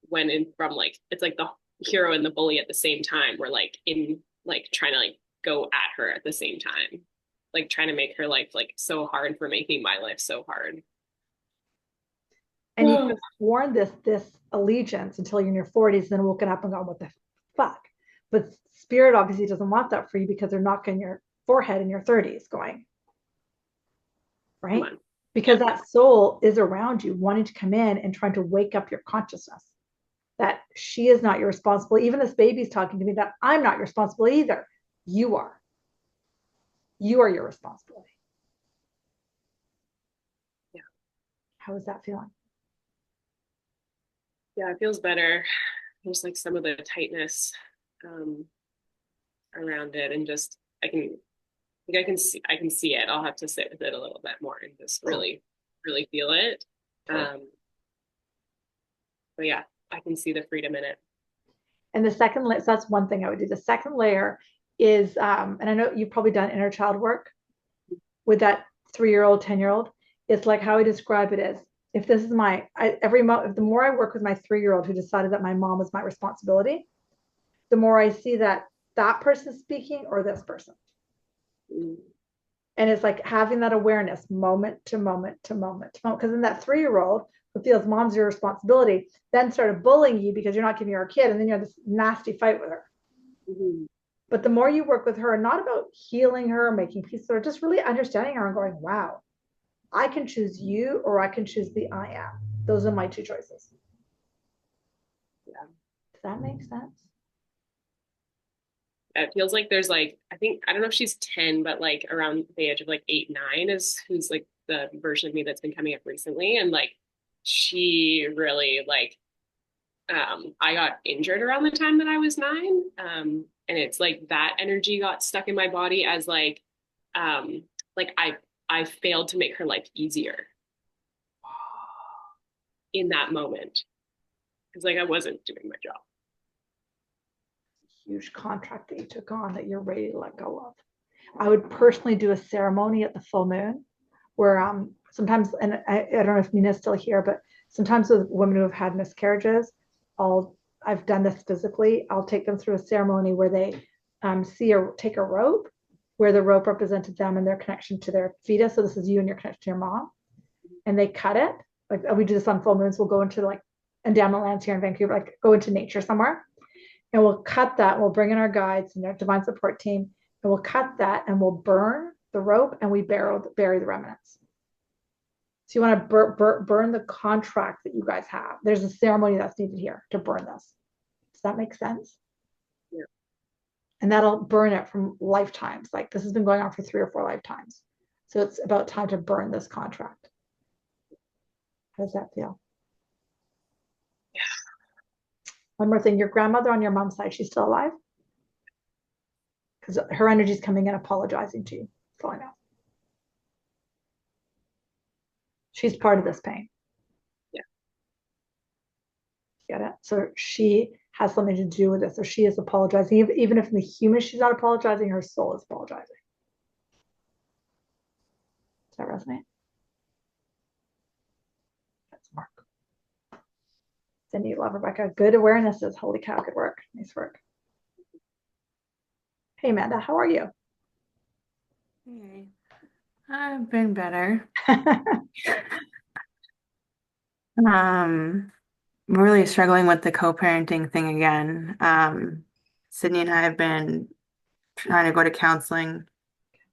went in from like, it's like the hero and the bully at the same time. We're like in like trying to like go at her at the same time. Like trying to make her life like so hard for making my life so hard. And you could have sworn this allegiance until you're in your 40s, then woken up and gone, what the fuck? But spirit obviously doesn't want that for you because they're knocking your forehead in your 30s going, right? Because that soul is around you wanting to come in and trying to wake up your consciousness that she is not your responsibility. Even this baby's talking to me that I'm not your responsibility either. You are your responsibility. How is that feeling? Yeah, it feels better. There's like some of the tightness um, around it, and just I can see it. I'll have to sit with it a little bit more and just Cool. really feel it. Cool. But yeah, I can see the freedom in it. And the second layer, so that's one thing I would do. The second layer is, and I know you've probably done inner child work with that 3-year-old, 10-year-old. It's like how I describe it is, if this is the more I work with my 3-year-old who decided that my mom was my responsibility, the more I see that that person is speaking or this person. Mm. And it's like having that awareness moment to moment to moment to moment. Because then that 3-year-old who feels mom's your responsibility then started bullying you because you're not giving her a kid. And then you have this nasty fight with her. Mhm. But the more you work with her, not about healing her, making peace with her, just really understanding her and going, wow, I can choose you or I can choose the I am. Those are my two choices. Yeah. Does that make sense? It feels like there's like, I don't know if she's 10, but like around the age of like 8, 9 is who's like the version of me that's been coming up recently. And like she really like I got injured around the time that I was 9. And it's like that energy got stuck in my body as um like I failed to make her life easier in that moment. Because like I wasn't doing my job. Huge contract that you took on that you're ready to let go of. I would personally do a ceremony at the full moon where sometimes, and I don't know if Nina's still here, but sometimes with women who have had miscarriages, I've done this physically. I'll take them through a ceremony where they take a rope, where the rope represented them and their connection to their fetus. So this is you and your connection to your mom, and they cut it. Like we do this on full moons. We'll go into like endowment lands here in Vancouver, like go into nature somewhere, and we'll cut that. And we'll bring in our guides and our divine support team, and we'll cut that and we'll burn the rope and we bury the remnants. So you want to burn the contract that you guys have. There's a ceremony that's needed here to burn this. Does that make sense? Yeah. And that'll burn it from lifetimes. Like this has been going on for 3 or 4 lifetimes. So it's about time to burn this contract. How does that feel? Yeah. One more thing, your grandmother on your mom's side, she's still alive? Because her energy's coming in apologizing to you. That's all I know. She's part of this pain. Yeah. Get it? So she has something to do with this. So she is apologizing. Even if in the human she's not apologizing, her soul is apologizing. Does that resonate? That's Mark. Cindy, love Rebecca. Good awarenesses. Holy cow, good work. Nice work. Hey, Amanda, how are you? Hey, I've been better. Really struggling with the co-parenting thing again. Sydney and I have been trying to go to counseling,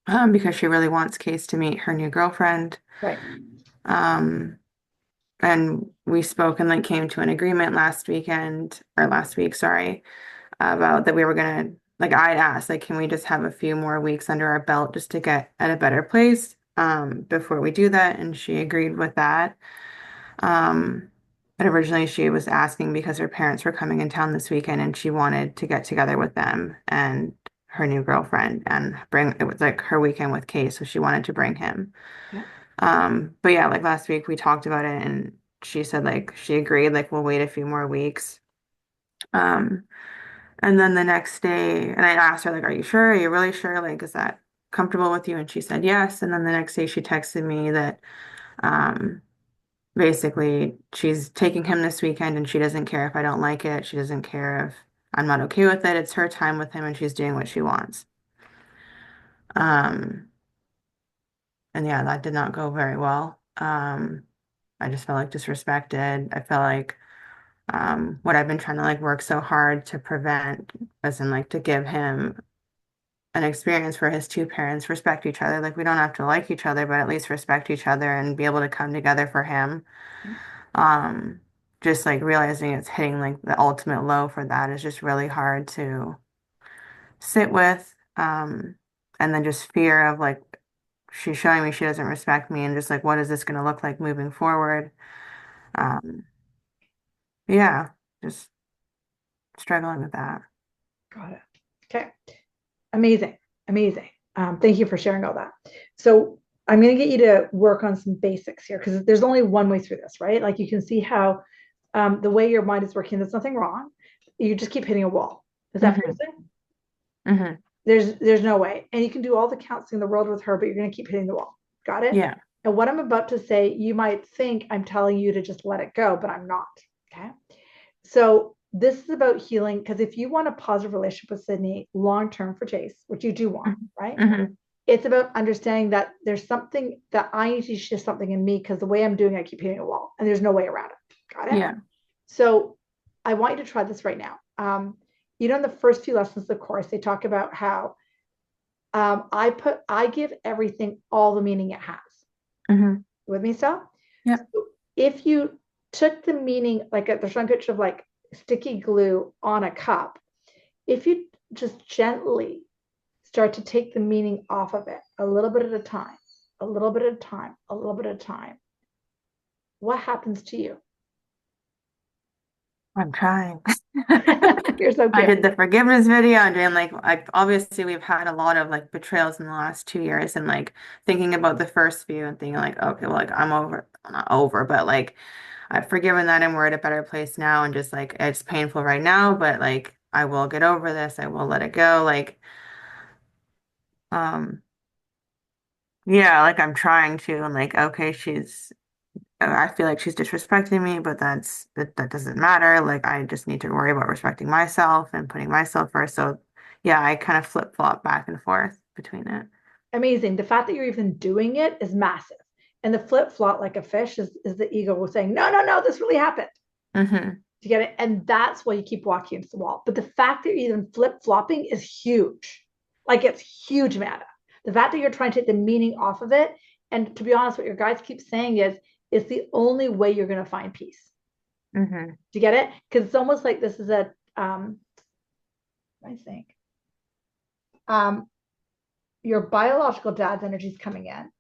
because she really wants Case to meet her new girlfriend. Right. Um, and we spoke and like came to an agreement last week, sorry, about that we were gonna like I'd asked like can we just have a few more weeks under our belt just to get at a better place before we do that, and she agreed with that. But originally she was asking because her parents were coming in town this weekend and she wanted to get together with them and her new girlfriend and bring it was like her weekend with Case, so she wanted to bring him. Yeah. But yeah, like last week we talked about it and she said like she agreed, like we'll wait a few more weeks. Um, and then the next day, and I asked her, like, are you sure? Are you really sure? Like, is that comfortable with you? And she said yes. And then the next day she texted me that um basically she's taking him this weekend and she doesn't care if I don't like it. She doesn't care if I'm not okay with it. It's her time with him and she's doing what she wants. Um, and yeah, that did not go very well. I just felt like disrespected. I felt like what I've been trying to like work so hard to prevent, as in like to give him an experience where his two parents respect each other. Like we don't have to like each other, but at least respect each other and be able to come together for him. Um, just like realizing it's hitting like the ultimate low for that is just really hard to sit with. And then just fear of like she's showing me she doesn't respect me, and just like, what is this going to look like moving forward? Um, yeah, just struggling with that. Got it. Okay. Amazing. Amazing. Thank you for sharing all that. So I'm going to get you to work on some basics here because there's only one way through this, right? Like you can see how the way your mind is working, there's nothing wrong. You just keep hitting a wall. Is that fair to say? Mm-hmm. There's no way. And you can do all the counseling in the world with her, but you're going to keep hitting the wall. Got it? Yeah. And what I'm about to say, you might think I'm telling you to just let it go, but I'm not. Okay. So this is about healing because if you want a positive relationship with Sydney long term for Chase, which you do want, right? Mm-hmm. It's about understanding that there's something that I need to shift something in me because the way I'm doing, I keep hitting a wall and there's no way around it. Got it? Yeah. So I want you to try this right now. In the first few lessons of the course, they talk about how I give everything all the meaning it has. Mm-hmm. With me still? Yeah. So if you took the meaning, like there's one picture of like sticky glue on a cup, if you just gently start to take the meaning off of it a little bit at a time, a little bit at a time, a little bit at a time, what happens to you? I'm trying. You're so I cute. did the forgiveness video and doing like obviously we've had a lot of like betrayals in the last 2 years, and like thinking about the first few and thinking like, okay, well, like I'm over, not over, but like I've forgiven that and we're at a better place now, and just like it's painful right now, but like I will get over this. I will let it go. Like, um, yeah, like I'm trying to, and like, okay, I feel like she's disrespecting me, but that doesn't matter. Like I just need to worry about respecting myself and putting myself first. So yeah, I kind of flip-flop back and forth between it. Amazing. The fact that you're even doing it is massive. And the flip flop like a fish is the ego saying, no, no, no, this really happened. Mm-hmm. You get it? And that's why you keep walking into the wall. But the fact that you're even flip flopping is huge. Like it's huge, Amanda. The fact that you're trying to take the meaning off of it. And to be honest, what your guides keep saying is, it's the only way you're going to find peace. Mm-hmm. Do you get it? Because it's almost like this is I think, your biological dad's energy is coming in.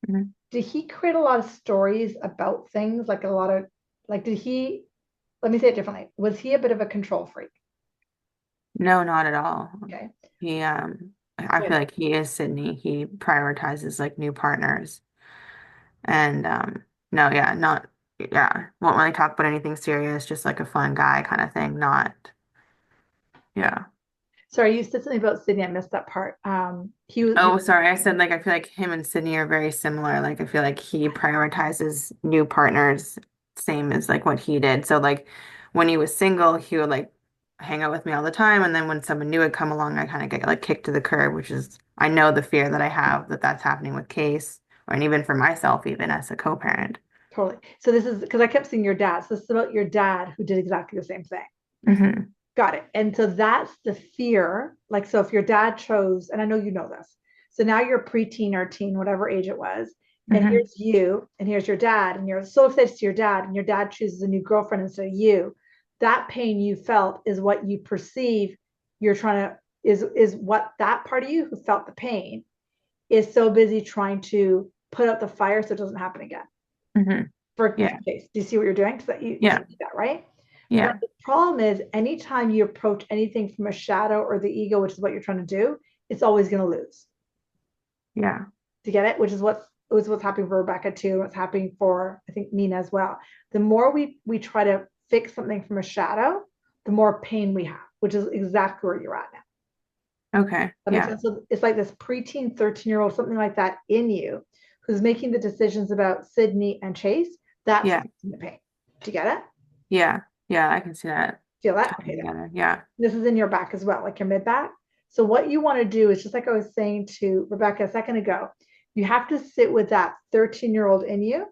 Mm-hmm. Did he create a lot of stories about things? Like a lot of, like, let me say it differently. Was he a bit of a control freak? No, not at all. Okay. I feel like he is Sydney. He prioritizes like new partners. And no, yeah, not yeah. Won't really talk about anything serious, just like a fun guy kind of thing. Not yeah. Sorry, you said something about Sydney. I missed that part. Oh, sorry. I said like I feel like him and Sydney are very similar. Like I feel like he prioritizes new partners, same as like what he did. So like when he was single, he would like hang out with me all the time, and then when someone new would come along, I kind of get like kicked to the curb, which is I know the fear that I have that that's happening with Case, or and even for myself, even as a co-parent. Totally. So this is because I kept seeing your dad. So this is about your dad who did exactly the same thing. Mm-hmm. Got it. And so that's the fear. Like, so if your dad chose, and I know you know this, so now you're preteen or teen, whatever age it was, and Mm-hmm. here's you, and here's your dad, and you're so excited to see your dad, and your dad chooses a new girlfriend instead of you. That pain you felt is what you perceive you're trying to, is what that part of you who felt the pain is so busy trying to put out the fire so it doesn't happen again. Mm-hmm. For Yeah. case. Do you see what you're doing? So that you Yeah. see that, right? Yeah. But the problem is anytime you approach anything from a shadow or the ego, which is what you're trying to do, it's always going to lose. Yeah. To get it, which is what's happening for Rebecca too, what's happening for I think Nina as well. The more we try to fix something from a shadow, the more pain we have, which is exactly where you're at now. Okay. That makes sense. So it's like this preteen, 13-year-old, something like that in you, who's making the decisions about Sydney and Chase. That's the pain. Do you get it? Yeah. Yeah. I can see that. Feel that? Okay. Together. Yeah. This is in your back as well, like your mid back. So what you want to do is just like I was saying to Rebecca a second ago, you have to sit with that 13-year-old in you,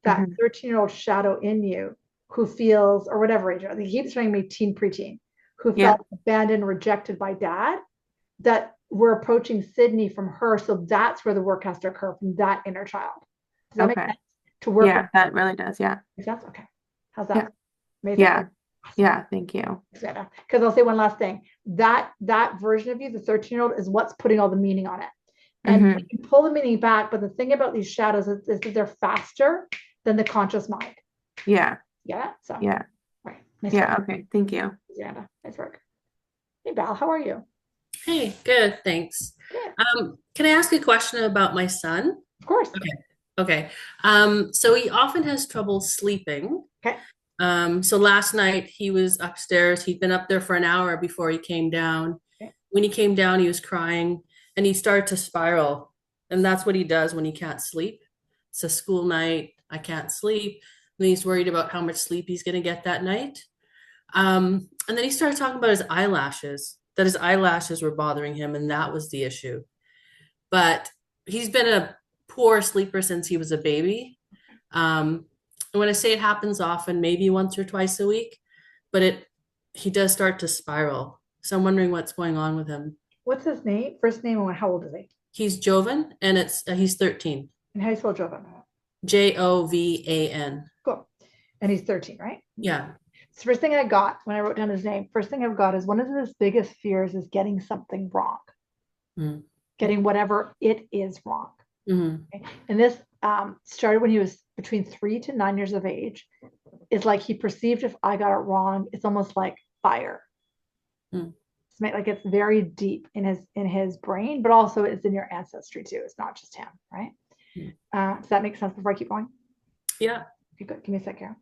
that 13-year-old shadow in you who feels, or whatever age, he keeps showing me teen, preteen, who felt abandoned, rejected by dad, that we're approaching Sydney from her. So that's where the work has to occur from that inner child. Does that make sense? To work with that really does. Yeah. Makes sense? Okay. How's that? Amazing. Yeah. Yeah. Thank you. Because I'll say one last thing. That version of you, the 13-year-old, is what's putting all the meaning on it. And Mhm. you can pull the meaning back, but the thing about these shadows is that they're faster than the conscious mind. Yeah. Yeah. So Yeah. right. Nice Yeah. work. Okay. Thank you. Xanda. Nice work. Hey Val, how are you? Hey, good, thanks. Good. Can I ask a question about my son? Of course. Okay. So he often has trouble sleeping. Okay. So last night he was upstairs. He'd been up there for an hour before he came down. Okay. When he came down, he was crying and he started to spiral. And that's what he does when he can't sleep. It's a school night. I can't sleep. And he's worried about how much sleep he's going to get that night. And then he started talking about his eyelashes, that his eyelashes were bothering him, and that was the issue. But he's been a poor sleeper since he was a baby. And when I say it happens often, maybe once or twice a week, but he does start to spiral. So I'm wondering what's going on with him. What's his name? First name and how old is he? He's Jovan, and he's 13. And how do you spell Jovan? Jovan. Cool. And he's 13, right? Yeah. So first thing I got when I wrote down his name, first thing I've got is one of his biggest fears is getting something wrong, getting whatever it is wrong. Mm-hmm. Okay? And this started when he was between 3 to 9 years of age. It's like he perceived if I got it wrong, it's almost like fire. It's like it's very deep in his brain, but also it's in your ancestry too. It's not just him, right? Does that make sense before I keep going? Yeah. Okay, good. Give me a second.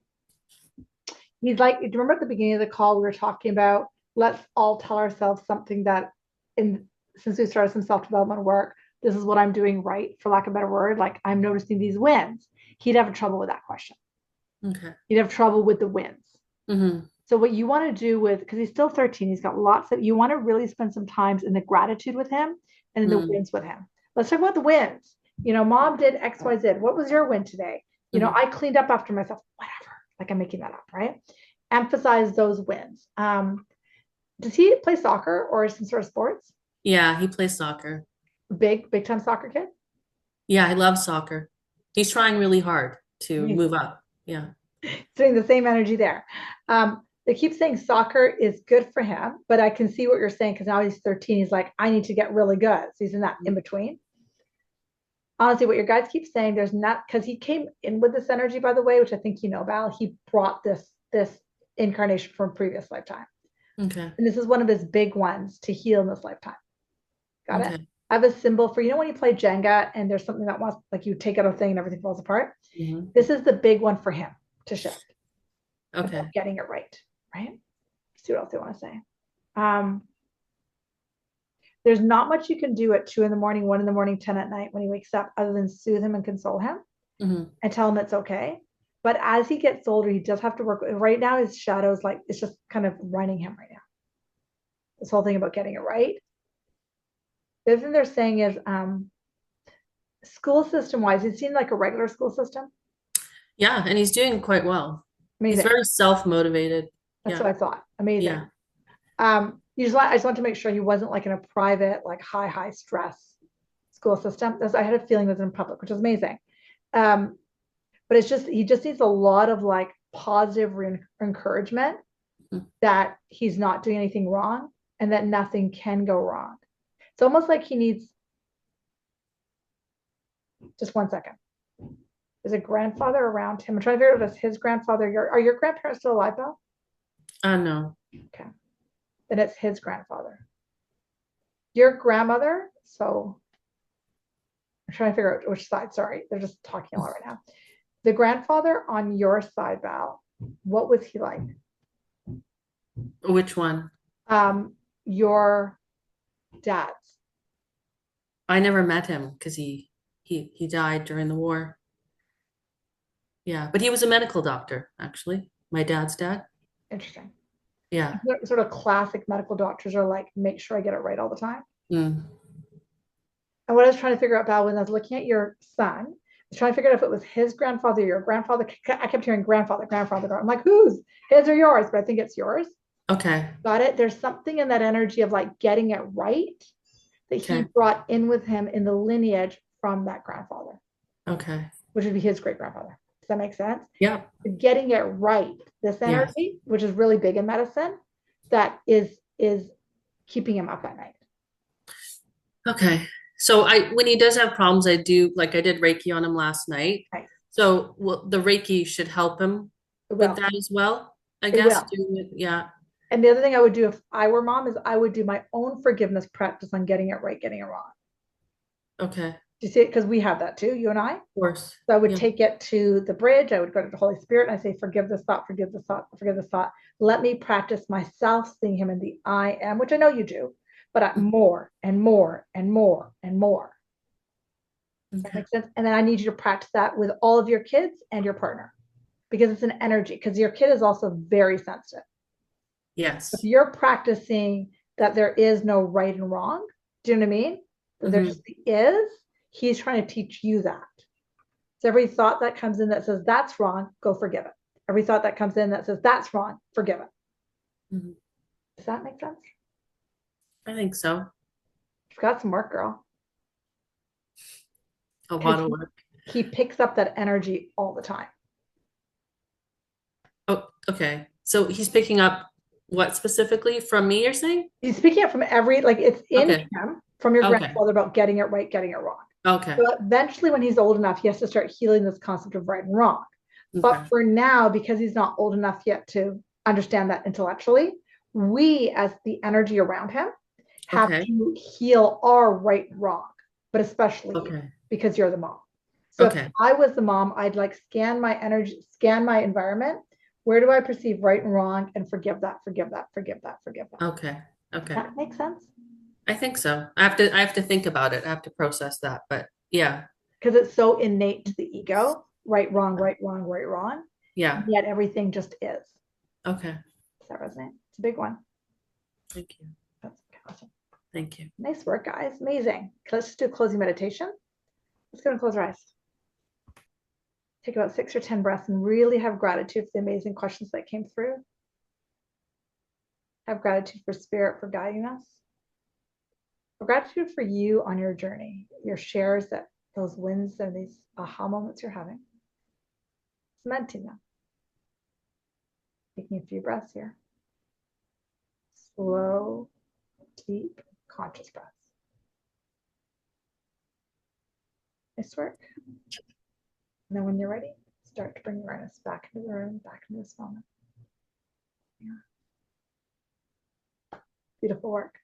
He's like, do you remember at the beginning of the call, we were talking about, let's all tell ourselves something that since we started some self-development work, this is what I'm doing right, for lack of a better word, like I'm noticing these wins. He'd have trouble with that question. Okay. He'd have trouble with the wins. Mm-hmm. So what you want to do because he's still 13, he's got lots of, you want to really spend some time in the gratitude with him and in the wins with him. Let's talk about the wins. Mom did X, Y, Z. What was your win today? I cleaned up after myself, whatever. Like I'm making that up, right? Emphasize those wins. Does he play soccer or some sort of sports? Yeah, he plays soccer. Big time soccer kid? Yeah, I love soccer. He's trying really hard to move up. Yeah. Doing the same energy there. They keep saying soccer is good for him, but I can see what you're saying because now he's 13. He's like, I need to get really good. So he's in that in between. Honestly, what your guys keep saying, there's not, because he came in with this energy, by the way, which I think Val, he brought this incarnation from a previous lifetime. Okay. And this is one of his big ones to heal in this lifetime. Got it? I have a symbol for, when you play Jenga and there's something that wants, like you take out a thing and everything falls apart. Mm-hmm. This is the big one for him to shift. Okay. Getting it right. See what else they want to say. There's not much you can do at 2 a.m, 1 a.m, 10 p.m. when he wakes up, other than soothe him and console him and tell him it's okay. But as he gets older, he does have to work. Right now, his shadows, like it's just kind of running him right now. This whole thing about getting it right. The other thing they're saying is school system wise, he's seen like a regular school system. Yeah, and he's doing quite well. Amazing. He's very self-motivated. That's what I thought. Amazing. Yeah. I just want to make sure he wasn't like in a private, like high stress school system. I had a feeling it was in public, which is amazing. But it's just, he just needs a lot of like positive encouragement that he's not doing anything wrong and that nothing can go wrong. It's almost like he needs, just 1 second. There's a grandfather around him. I'm trying to figure out if it's his grandfather. Are your grandparents still alive, Bill? No. Okay. Then it's his grandfather. Your grandmother, so I'm trying to figure out which side. Sorry, they're just talking a lot right now. The grandfather on your side, Val, what was he like? Which one? Your dad's. I never met him because he died during the war. Yeah, but he was a medical doctor, actually. My dad's dad. Interesting. Yeah. Sort of classic medical doctors are like, make sure I get it right all the time. And what I was trying to figure out, Val, when I was looking at your son, I was trying to figure out if it was his grandfather or your grandfather. I kept hearing grandfather. I'm like, whose? His or yours? But I think it's yours. Okay. Got it? There's something in that energy of like getting it right that he brought in with him in the lineage from that grandfather. Okay. Which would be his great grandfather. Does that make sense? Yeah. Getting it right. This energy, which is really big in medicine, that is keeping him up at night. Okay. So when he does have problems, I do, like I did Reiki on him last night. Right. So the Reiki should help him It with will. that as well, I It guess. will. Yeah. And the other thing I would do if I were mom is I would do my own forgiveness practice on getting it right, getting it wrong. Okay. Do you see it? Because we have that too, you and I. Of course. So I would Yeah. take it to the bridge. I would go to the Holy Spirit and I say, forgive this thought, forgive this thought, forgive this thought. Let me practice myself seeing him in the I am, which I know you do, but more and more and more and more. Does that Okay. make sense? And then I need you to practice that with all of your kids and your partner because it's an energy, because your kid is also very sensitive. Yes. If you're practicing that there is no right and wrong, do you know what I mean? That there just is, he's trying to teach you that. So every thought that comes in that says that's wrong, go forgive it. Every thought that comes in that says that's wrong, forgive it. Mhm. Does that make sense? I think so. You've got some work, girl. A lot of work. He picks up that energy all the time. Oh, okay. So he's picking up what specifically from me, you're saying? He's speaking it from every, like it's in Okay. him from your Okay. grandfather about getting it right, getting it wrong. Okay. So eventually when he's old enough, he has to start healing this concept of right and wrong. But Okay. for now, because he's not old enough yet to understand that intellectually, we as the energy around him have Okay. to heal our right and wrong, but especially you, Okay. because you're the mom. So Okay. if I was the mom, I'd like scan my energy, scan my environment. Where do I perceive right and wrong and forgive that, forgive that, forgive that, forgive that. Okay. Okay. That makes sense? I think so. I have to think about it. I have to process that. But yeah. Because it's so innate to the ego, right, wrong, right, wrong, right, wrong. Yeah. And yet everything just is. Okay. Does that resonate? It's a big one. Thank you. That's awesome. Thank you. Nice work, guys. Amazing. Let's just do a closing meditation. Let's go and close our eyes. Take about 6 or 10 breaths and really have gratitude for the amazing questions that came through. Have gratitude for spirit for guiding us. Have gratitude for you on your journey, your shares, that those wins and these aha moments you're having. Cementing them. Taking a few breaths here. Slow, deep, conscious breaths. Nice work. And then when you're ready, start to bring awareness back into the room, back into this moment. Yeah. Beautiful work.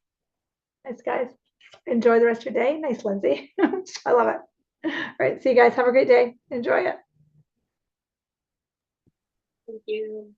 Nice, guys. Enjoy the rest of your day. Nice, Lindsay. I love it. All right. See you guys. Have a great day. Enjoy it. Thank you.